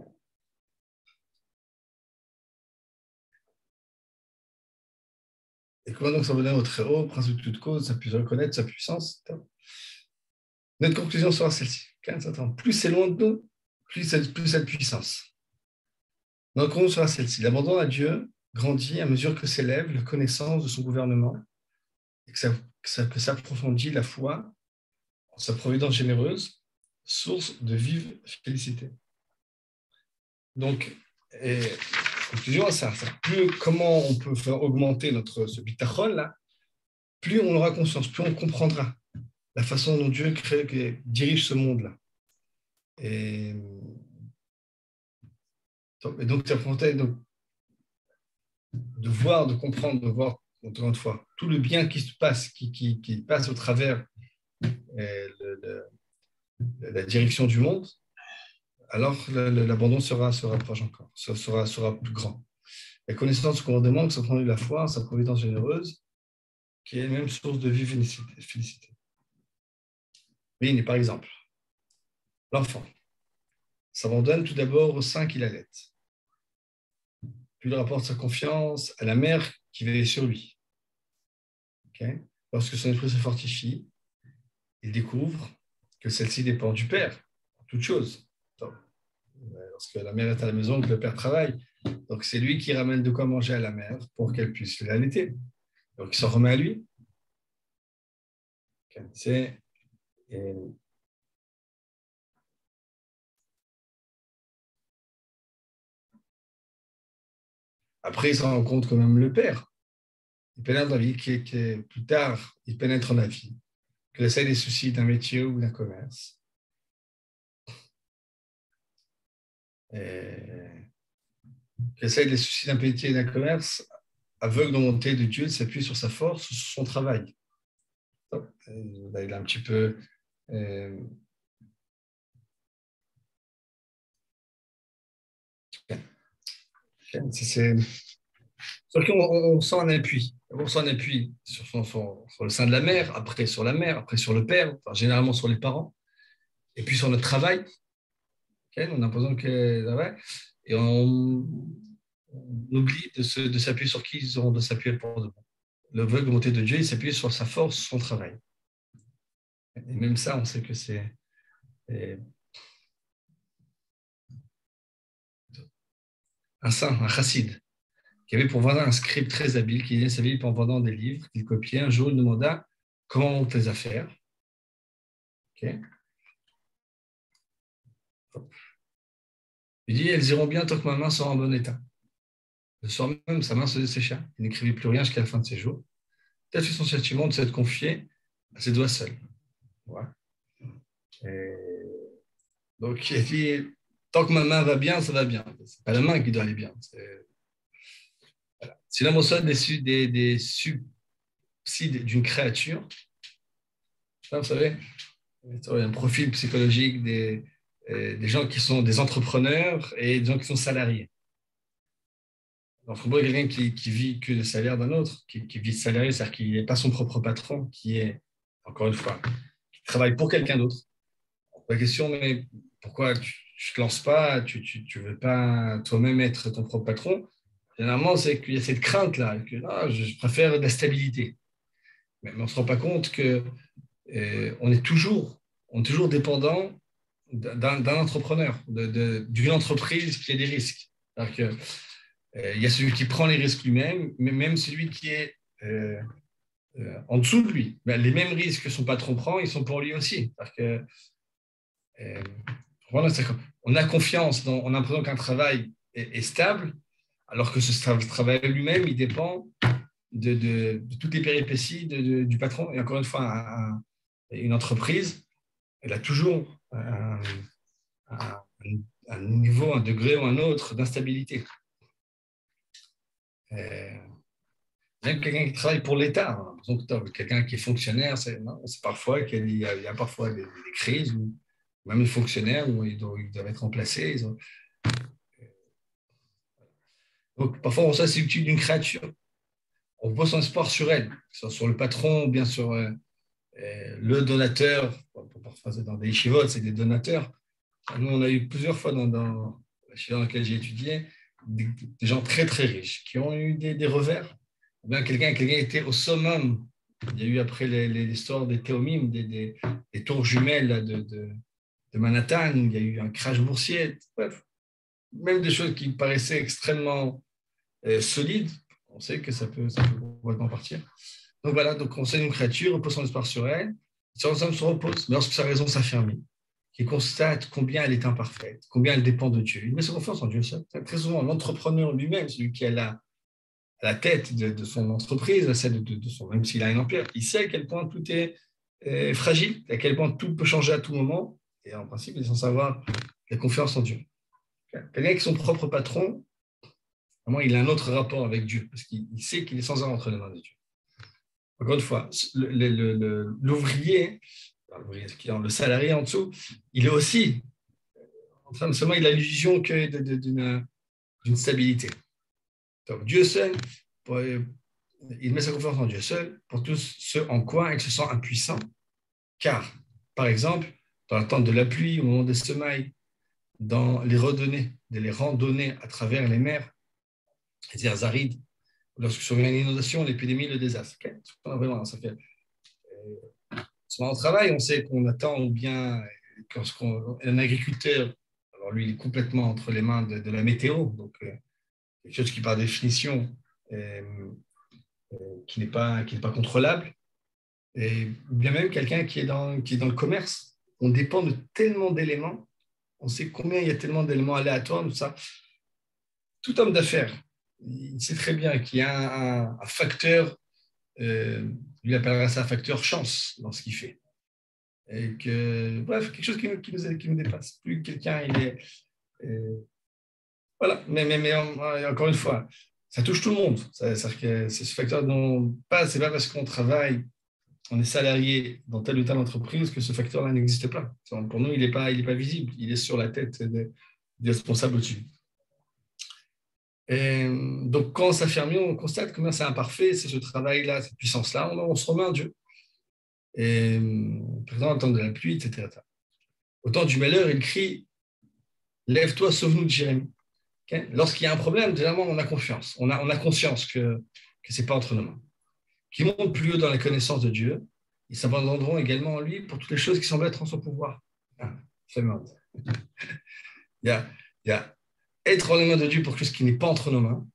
comment donc s'abandonner au très haut, principe de toute cause, ça puisse reconnaître sa puissance? Notre conclusion sera celle-ci. Plus c'est loin de nous, plus cette puissance. Notre conclusion sera celle-ci. L'abandon à Dieu grandit à mesure que s'élève la connaissance de son gouvernement et que s'approfondit la foi en sa providence généreuse, source de vive félicité. Donc, conclusion à ça, plus comment on peut faire augmenter ce bitachon là, plus on aura conscience, plus on comprendra la façon dont Dieu dirige ce monde-là. Et donc, c'est important de voir, de comprendre, de voir, encore une fois, tout le bien qui se passe, qui passe au travers la direction du monde, alors l'abandon sera proche encore, sera plus grand. La connaissance qu'on demande, c'est prendre la foi, sa providence généreuse, qui est même source de vive félicité. Mais par exemple, l'enfant s'abandonne tout d'abord au sein qu'il allait. Puis il rapporte sa confiance à la mère qui veille sur lui. Okay? Lorsque son esprit se fortifie, il découvre que celle-ci dépend du père, en toute chose. Lorsque la mère est à la maison, que le père travaille. Donc c'est lui qui ramène de quoi manger à la mère pour qu'elle puisse l'allaiter. Donc il s'en remet à lui. Okay? Après, il se rend compte que même le père, il pénètre dans la vie, plus tard, il pénètre dans la vie, que essaie des soucis d'un métier ou d'un commerce. Qu'essaie des soucis d'un métier et d'un commerce, aveugle de volonté de Dieu, s'appuie sur sa force, sur son travail. Il a un petit peu... Sur qui on sent un appui. On sent un appui sur le sein de la mère, après sur la mère, après sur le père, enfin, généralement sur les parents, et puis sur notre travail. Okay, on a l'impression que... Ouais, et on oublie de s'appuyer sur qui ils auront de s'appuyer pour de bon. Le vœu de volonté de Dieu, il s'appuie sur sa force, son travail. Et même ça, on sait que c'est un saint, un chassid, qui avait pour voisin un scribe très habile, qui gagnait sa vie en vendant des livres qu'il copiait. Un jour, il demanda comment vont tes affaires. Okay. Il dit, elles iront bien tant que ma main sera en bon état. Le soir même, sa main se dessécha. Il n'écrivait plus rien jusqu'à la fin de ses jours. Peut-être son châtiment de s'être confié à ses doigts seuls. Ouais. Donc, il dit, tant que ma main va bien, ça va bien. Ce n'est pas la main qui doit aller bien. Voilà. Si l'homme reçoit des subsides d'une créature, vous savez, il y a un profil psychologique des gens qui sont des entrepreneurs et des gens qui sont salariés. L'entrepreneur est quelqu'un qui vit que le salaire d'un autre, qui vit salarié, c'est-à-dire qu'il n'est pas son propre patron, qui est, encore une fois, qui travaille pour quelqu'un d'autre. La question, mais pourquoi tu ne te lances pas, tu ne veux pas toi-même être ton propre patron? Généralement, c'est qu'il y a cette crainte-là, que je préfère de la stabilité. Mais on ne se rend pas compte qu'on est toujours dépendant d'un entrepreneur, d'une entreprise qui a des risques. C'est-à-dire que il y a celui qui prend les risques lui-même, mais même celui qui est en dessous de lui. Ben, les mêmes risques que son patron prend, ils sont pour lui aussi. C'est-à-dire que, voilà, on a confiance, on a l'impression qu'un travail est stable, alors que ce travail lui-même, il dépend de toutes les péripéties du patron. Et encore une fois, une entreprise, elle a toujours un niveau, un degré ou un autre d'instabilité. Même quelqu'un qui travaille pour l'État, quelqu'un qui est fonctionnaire, c'est parfois qu'il y a parfois des crises, ou même les fonctionnaires où ils doivent être remplacés. Donc parfois on reçoit la similitude d'une créature. On pose son espoir sur elle, sur le patron, ou bien sur le donateur. Parfois dans des yeshivot, c'est des donateurs. Nous, on a eu plusieurs fois dans la yeshiva dans laquelle j'ai étudié, des gens très très riches qui ont eu des revers. Ou bien quelqu'un était au summum. Il y a eu après l'histoire des théomim, des tours jumelles de Manhattan, où il y a eu un crash boursier. Bref, même des choses qui paraissaient extrêmement solides, on sait que ça peut complètement partir. Donc voilà, donc on sait une créature, repose son espoir sur elle, son âme se repose, mais lorsque sa raison s'affermit, qui constate combien elle est imparfaite, combien elle dépend de Dieu. Il met sa confiance en Dieu seul. Très souvent, l'entrepreneur lui-même, celui qui est à la tête de son entreprise, même s'il a un empire, il sait à quel point tout est fragile, à quel point tout peut changer à tout moment, et en principe, il est censé avoir la confiance en Dieu. Quelqu'un qui est son propre patron, vraiment, il a un autre rapport avec Dieu, parce qu'il sait qu'il est sans arrêt entre les mains de Dieu. Encore une fois, l'ouvrier, le salarié en dessous, il est aussi en train de seulement, il a l'illusion d'une stabilité. Donc, Dieu seul, il met sa confiance en Dieu seul pour tous ceux en quoi il se sent impuissant. Car, par exemple, dans l'attente de la pluie, au moment des semailles, dans les randonnées à travers les mers, les airs arides, lorsque survient une inondation, l'épidémie, le désastre. Okay. Ça fait, souvent au travail, on sait qu'on attend ou bien un agriculteur, alors lui, il est complètement entre les mains de la météo, donc quelque chose qui, par définition, qui n'est pas contrôlable. Et bien même quelqu'un qui est dans le commerce, on dépend de tellement d'éléments, on sait combien il y a tellement d'éléments aléatoires, tout ça. Tout homme d'affaires, il sait très bien qu'il y a un facteur, lui appellera ça un facteur chance dans ce qu'il fait. Et que, bref, quelque chose qui nous dépasse. Plus quelqu'un, il est... voilà, mais encore une fois, ça touche tout le monde. C'est-à-dire que c'est ce facteur dont c'est pas parce qu'on travaille, on est salarié dans telle ou telle entreprise que ce facteur-là n'existe pas. Pour nous, il n'est pas visible. Il est sur la tête des responsables au-dessus. Et donc, quand on s'affirme, on constate combien c'est imparfait, c'est ce travail-là, cette puissance-là, on se remet à Dieu. Et par exemple, au temps de la pluie, etc. Au temps du malheur, il crie « Lève-toi, sauve-nous de Jérémie ». Okay. Lorsqu'il y a un problème, généralement, on a confiance. On a conscience que ce n'est pas entre nos mains. Qui montent plus haut dans la connaissance de Dieu, ils s'abandonneront également en lui pour toutes les choses qui semblent être en son pouvoir. Il y a être dans les mains de Dieu pour quelque chose qui n'est pas entre nos mains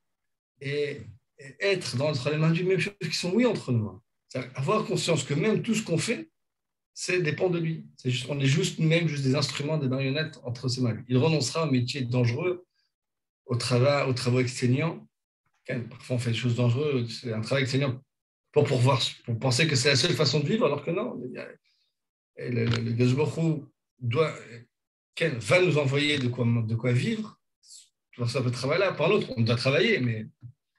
et être entre les mains de Dieu, même choses qui sont oui entre nos mains. C'est-à-dire avoir conscience que même tout ce qu'on fait, dépend de lui. On est juste nous-mêmes, juste des instruments, des marionnettes entre ses mains. Il renoncera au métier dangereux, aux travaux exténuants. Parfois, on fait des choses dangereuses. C'est un travail exténuant pour penser que c'est la seule façon de vivre, alors que non. Le Gazbaru va nous envoyer de quoi vivre. Pour ça, peut travailler là. Par l'autre, on doit travailler, mais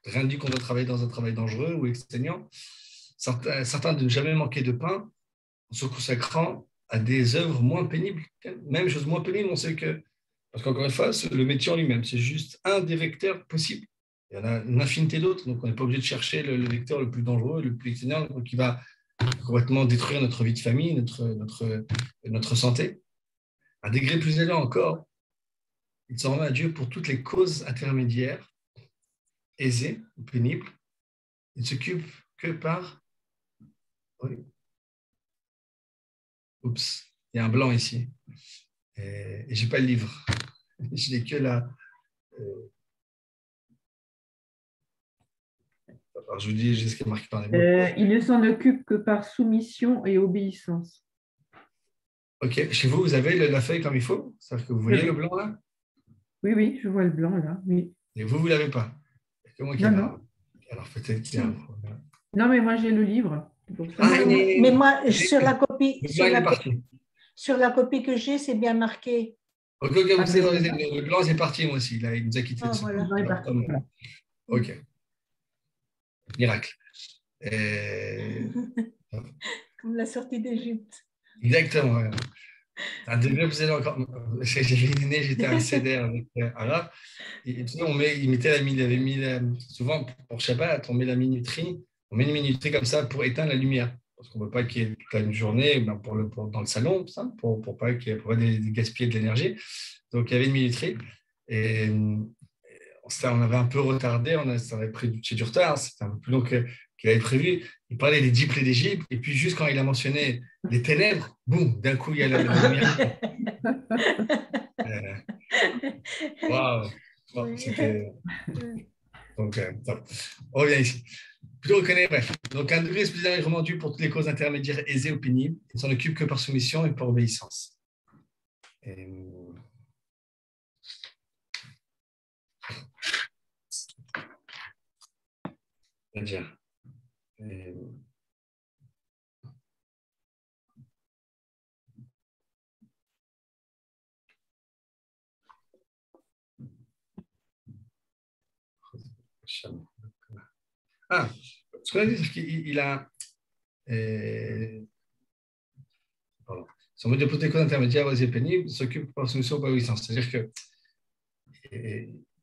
rien ne dit qu'on doit travailler dans un travail dangereux ou exténuant. Certains de ne jamais manquer de pain en se consacrant à des œuvres moins pénibles. Même chose moins pénible, on sait que, parce qu'encore une fois, le métier en lui-même, c'est juste un des vecteurs possibles. Il y en a une infinité d'autres, donc on n'est pas obligé de chercher le vecteur le plus dangereux, le plus exténuant, qui va complètement détruire notre vie de famille, notre santé. À un degré plus élevé encore, il s'en remet à Dieu pour toutes les causes intermédiaires, aisées ou pénibles. Il ne s'occupe que par... Oui. Oups, il y a un blanc ici. Et je n'ai pas le livre. Je n'ai que la... Alors, je vous dis juste ce qui est marqué par les mots. Il ne s'en occupe que par soumission et obéissance. Ok, chez vous, vous avez la feuille comme il faut? C'est-à-dire que vous voyez le blanc là? Oui, je vois le blanc là. Oui. Et vous ne l'avez pas? Non. Alors peut-être qu'il y a un problème. Non, mais moi j'ai le livre. Mais moi, sur la copie, sur la copie que j'ai, c'est bien marqué. Ok, le blanc, c'est parti, moi aussi. Là, il nous a quitté. Voilà. Ok. Miracle. Comme la sortie d'Égypte. Exactement. Ouais. Un degré plus élevé encore. J'étais un CDR avec Arabe. Et il avait mis souvent pour Shabbat, on met la minuterie. On met une minuterie comme ça pour éteindre la lumière. Parce qu'on ne veut pas qu'il y ait toute une journée dans le salon, pour pas qu'il y ait gaspiller de l'énergie. Donc, il y avait une minuterie. Et on avait un peu retardé, ça avait pris du retard, c'était un peu plus long qu'il avait prévu. Il parlait des 10 plaies d'Égypte, et puis juste quand il a mentionné les ténèbres, boum, d'un coup, il y a la lumière. Waouh. Bon, Oui. c'était... Donc, top. On revient ici. Plutôt reconnaître, bref. Donc, un degré spécial est vraiment dû pour toutes les causes intermédiaires aisées ou pénibles. Il ne s'en occupe que par soumission et par obéissance. Et... C'est-à-dire... Et... Ah, ce qu'on a dit, c'est qu'il a... Pardon. Son mode de toutes les causes intermédiaires aisées et pénibles s'occupe par soumission ou par obéissance. C'est-à-dire que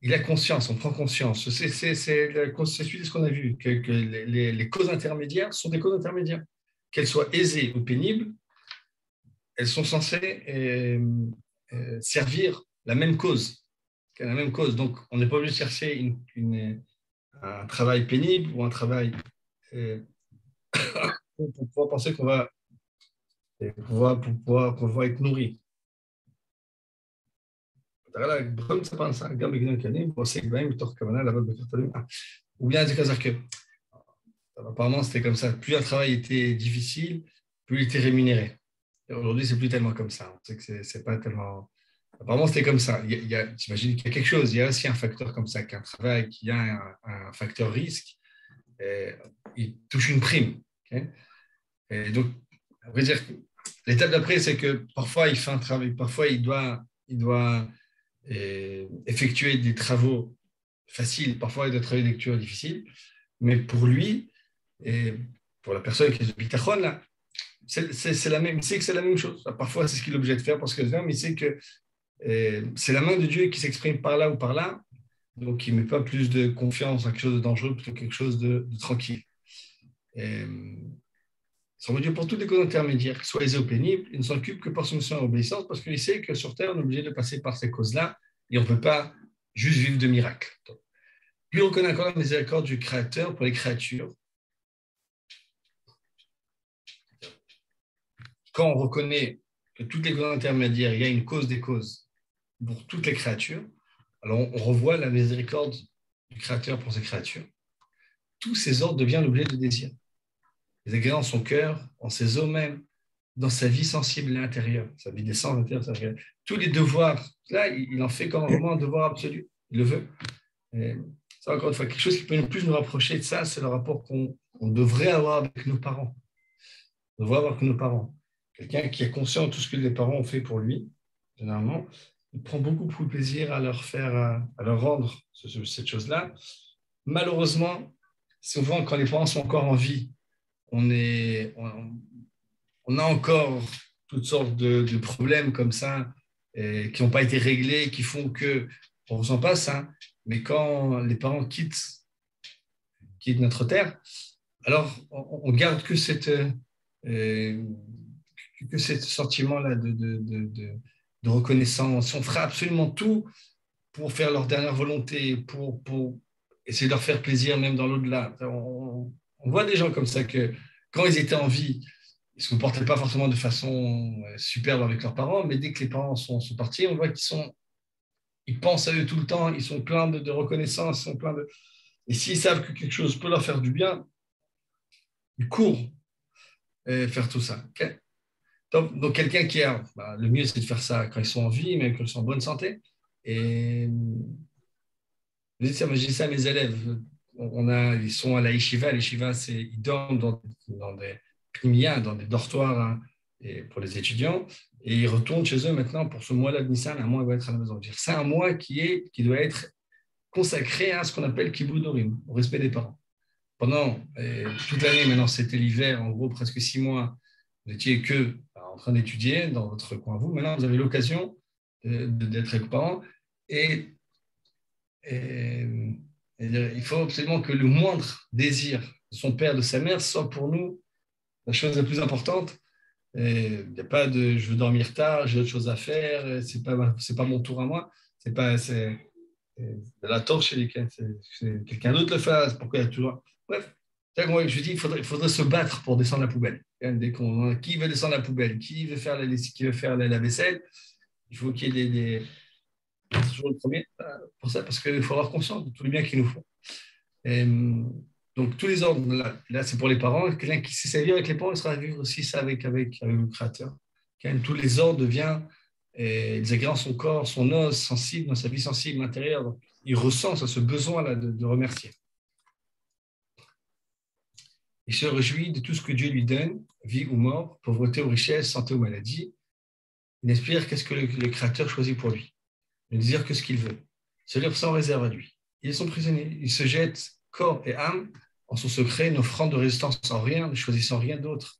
il a conscience, on prend conscience. C'est suite de ce qu'on a vu, que les causes intermédiaires sont des causes intermédiaires. Qu'elles soient aisées ou pénibles, elles sont censées servir la même cause. La même cause. Donc, on n'est pas obligé de chercher un travail pénible ou un travail pour pouvoir penser qu'on va être nourri. Ou bien c'est que apparemment c'était comme ça. Plus un travail était difficile, plus il était rémunéré. Et aujourd'hui, c'est plus tellement comme ça. On sait que c'est pas tellement. Apparemment, c'était comme ça. J'imagine qu'il y a quelque chose. Il y a aussi un facteur comme ça, qu'un travail qui a un facteur risque, il touche une prime. Okay? Et donc, on va dire que l'étape d'après, c'est que parfois il fait un travail, parfois il doit effectuer des travaux faciles, parfois il doit travailler des lectures difficiles, mais pour lui, et pour la personne qui est de bitachon, là, c'est la même, il sait que c'est la même chose. Parfois, c'est ce qu'il est obligé de faire parce que mais il sait que c'est la main de Dieu qui s'exprime par là ou par là, donc il ne met pas plus de confiance dans quelque chose de dangereux plutôt que quelque chose de tranquille. Ça veut dire pour toutes les causes intermédiaires, soit aisées ou pénibles, il ne s'occupe que par soumission et obéissance parce qu'il sait que sur Terre, on est obligé de passer par ces causes-là et on ne peut pas juste vivre de miracles. Puis on reconnaît encore la miséricorde du Créateur pour les créatures. Quand on reconnaît que toutes les causes intermédiaires, il y a une cause des causes pour toutes les créatures, alors on revoit la miséricorde du Créateur pour ces créatures. Tous ces ordres deviennent l'objet de désir. Les ingrédients dans son cœur, en ses os même, dans sa vie sensible à l'intérieur, sa vie des sens intérieure. Tous les devoirs, là, il en fait comme vraiment un devoir absolu. Il le veut. Et ça, encore une fois, quelque chose qui peut le plus nous rapprocher de ça, c'est le rapport qu'on devrait avoir avec nos parents. On devrait avoir avec nos parents. Quelqu'un qui est conscient de tout ce que les parents ont fait pour lui, généralement, il prend beaucoup de plaisir à leur rendre cette chose-là. Malheureusement, souvent, quand les parents sont encore en vie, on a encore toutes sortes de problèmes comme ça qui n'ont pas été réglés, qui font qu'on ne ressent pas ça. Mais quand les parents quittent notre terre, alors on garde que ce sentiment-là de reconnaissance. On fera absolument tout pour faire leur dernière volonté, pour essayer de leur faire plaisir même dans l'au-delà. On voit des gens comme ça que quand ils étaient en vie, ils ne se comportaient pas forcément de façon superbe avec leurs parents, mais dès que les parents sont partis, on voit ils pensent à eux tout le temps, ils sont pleins de reconnaissance, et s'ils savent que quelque chose peut leur faire du bien, ils courent faire tout ça. Okay? Donc quelqu'un qui a, le mieux c'est de faire ça quand ils sont en vie, même quand ils sont en bonne santé. Et je dis ça à mes élèves. Ils sont à la yeshiva. L'yeshiva, ils dorment dans des pnimias, dans des dortoirs hein, et pour les étudiants, et ils retournent chez eux maintenant pour ce mois-là de Nissan. Un mois, ils vont être à la maison. C'est un mois qui doit être consacré à ce qu'on appelle Kibud Norim, au respect des parents. Pendant toute l'année, maintenant c'était l'hiver, en gros presque 6 mois, vous n'étiez que en train d'étudier dans votre coin vous. Maintenant, vous avez l'occasion d'être avec vos parents et il faut absolument que le moindre désir de son père, de sa mère, soit pour nous la chose la plus importante. Il n'y a pas de je veux dormir tard, j'ai autre chose à faire, c'est pas mon tour à moi, c'est la torche, c'est quelqu'un d'autre le fait, pourquoi il y a toujours. Bref, je dis il faudrait se battre pour descendre la poubelle. Qui veut descendre la poubelle, qui veut faire la vaisselle, il faut qu'il y ait toujours le premier pour ça, parce qu'il faut avoir conscience de tous les biens qu'ils nous font. Et, donc, tous les ordres, là c'est pour les parents. Quelqu'un qui sait vivre avec les parents, il sera vivre aussi ça avec le Créateur. Tous les ordres deviennent les agréants son corps, son os sensible, dans sa vie sensible intérieure. Donc, il ressent ce besoin-là de remercier. Il se réjouit de tout ce que Dieu lui donne, vie ou mort, pauvreté ou richesse, santé ou maladie. Il n'aspire qu'est-ce que le Créateur choisit pour lui. Ne désire que ce qu'il veut. Se livre sans réserve à lui. Il est son prisonnier. Il se jette corps et âme en son secret, n'offrant de résistance en rien, ne choisissant rien d'autre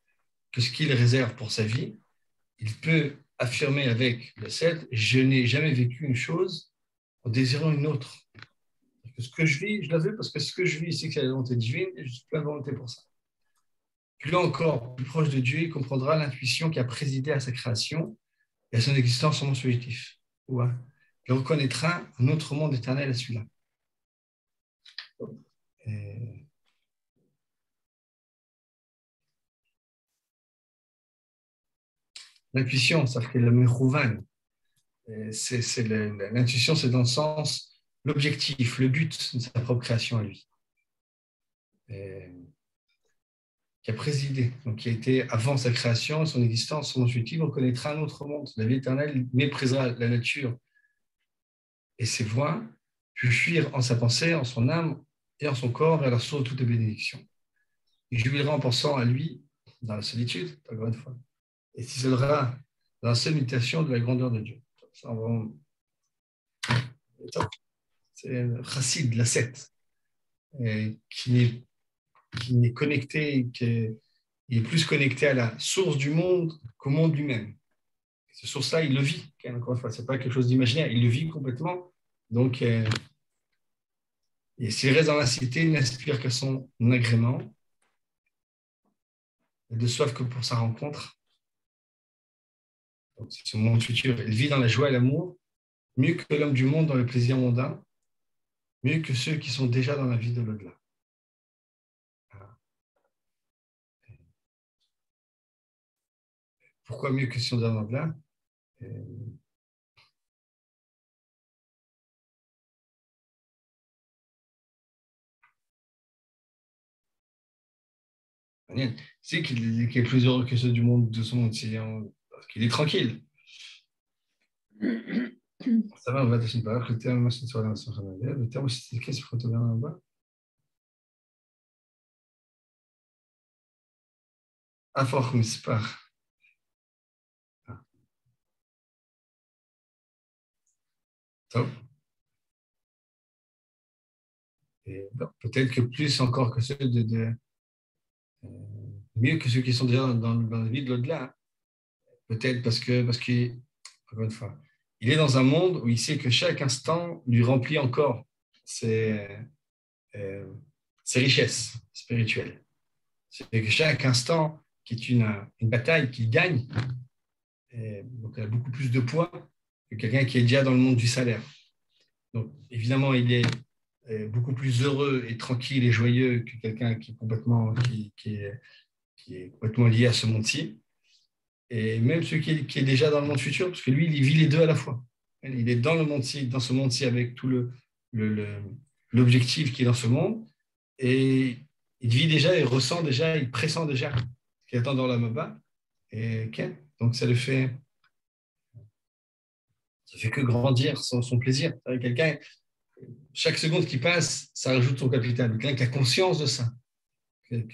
que ce qu'il réserve pour sa vie. Il peut affirmer avec le 7, je n'ai jamais vécu une chose en désirant une autre. Parce que ce que je vis, je la veux parce que ce que je vis ici, c'est la volonté divine et je suis plein de volonté pour ça. Plus encore, plus proche de Dieu, il comprendra l'intuition qui a présidé à sa création et à son existence en monde subjectif. Ouais. Il reconnaîtra un autre monde éternel à celui-là. Et... L'intuition, ça fait le mechouvan. L'intuition, c'est dans le sens, l'objectif, le but de sa propre création à lui. Qui a présidé, donc qui a été avant sa création, son existence, son intuitif, on connaîtra un autre monde. La vie éternelle méprisera la nature et ses voies, puis fuir en sa pensée, en son âme et en son corps vers la source de toutes les bénédictions. Il jubilera en pensant à lui dans la solitude, encore une fois, et s'isolera dans la seule méditation de la grandeur de Dieu. C'est le chassid, l'ascète, qui est connecté, il est plus connecté à la source du monde qu'au monde lui-même. Cette source-là, il le vit. Encore une fois, ce n'est pas quelque chose d'imaginaire, il le vit complètement. Donc, et s'il reste dans la cité, il n'aspire qu'à son agrément, et de soif que pour sa rencontre. Donc, c'est ce monde futur. Il vit dans la joie et l'amour, mieux que l'homme du monde dans le plaisir mondain, mieux que ceux qui sont déjà dans la vie de l'au-delà. Pourquoi mieux que ceux qui sont déjà dans l'au-delà? C'est qu'il est plus heureux que ceux du monde, de son monde, parce qu'il est tranquille. Ça va, on va tâcher de parler. Le terme, c'est sur la nation canadienne. Le terme, c'est qu'est-ce qu'il faut te dire là-bas? Afort mispar. Top. Et peut-être que plus encore que ceux mieux que ceux qui sont déjà dans la vie de l'au-delà. Peut-être parce qu'il, encore une fois, il est dans un monde où il sait que chaque instant lui remplit encore ses, ses richesses spirituelles. C'est que chaque instant qui est une bataille qu'il gagne, donc elle a beaucoup plus de poids que quelqu'un qui est déjà dans le monde du salaire. Donc évidemment, il est beaucoup plus heureux et tranquille et joyeux que quelqu'un qui est complètement lié à ce monde-ci. Et même celui qui est déjà dans le monde futur, parce que lui, il vit les deux à la fois. Il est dans le monde-ci, dans ce monde-ci avec tout l'objectif qui est dans ce monde, et il vit déjà, il ressent déjà, il pressent déjà ce qui attend dans la Maba. Et donc ça fait que grandir son plaisir. Quelqu'un, chaque seconde qui passe, ça rajoute son capital. Quelqu'un qui a conscience de ça, c'est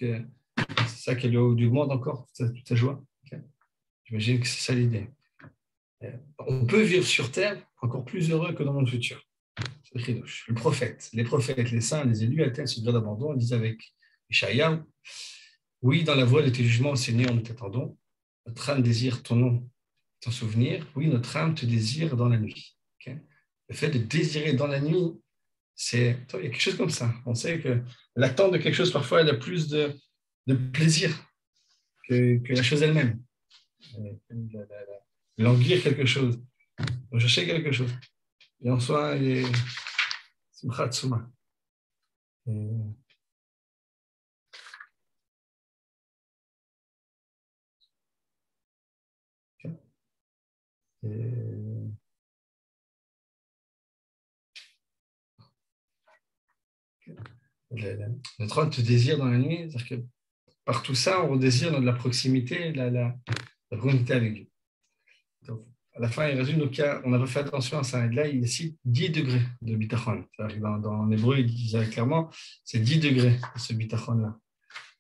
ça qui lui demande encore toute sa joie. J'imagine que c'est ça l'idée. On peut vivre sur Terre encore plus heureux que dans le monde futur. C'est le Chidush. Les prophètes, les saints, les élus atteignent ce degré d'abandon. Ils disent avec Ishaïa, oui, dans la voie de tes jugements, Seigneur, nous t'attendons. Notre âme désire ton nom, ton souvenir. Oui, notre âme te désire dans la nuit. Okay? Le fait de désirer dans la nuit, il y a quelque chose comme ça. On sait que l'attente de quelque chose, parfois, elle a plus de plaisir que la chose elle-même. Languir quelque chose, rechercher quelque chose. Et en soi, il est Simchat Tsuma. notre âme te désire dans la nuit, c'est-à-dire que par tout ça, on désire de la proximité, la communauté avec Dieu. Donc, à la fin, il résume, donc, on n'a pas fait attention à ça. Et là, il cite 10 degrés de bitachon. Dans l'hébreu, il disait clairement, c'est 10 degrés, ce bitachon-là.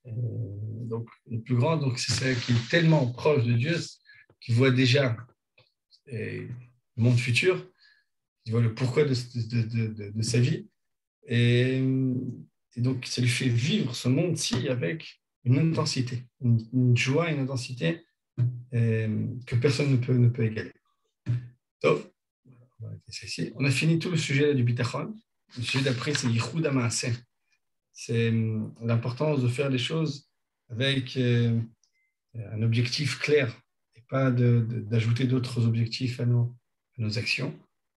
Donc, le plus grand, donc, c'est celui qui est tellement proche de Dieu, qui voit déjà le monde futur, qui voit le pourquoi de sa vie. Et donc, ça lui fait vivre ce monde-ci avec une intensité, une joie, une intensité que personne ne peut égaler. Donc, on a fini tout le sujet du bitachon. Le sujet d'après, c'est yichud ha'maaseh. C'est l'importance de faire les choses avec un objectif clair et pas d'ajouter d'autres objectifs à nos actions.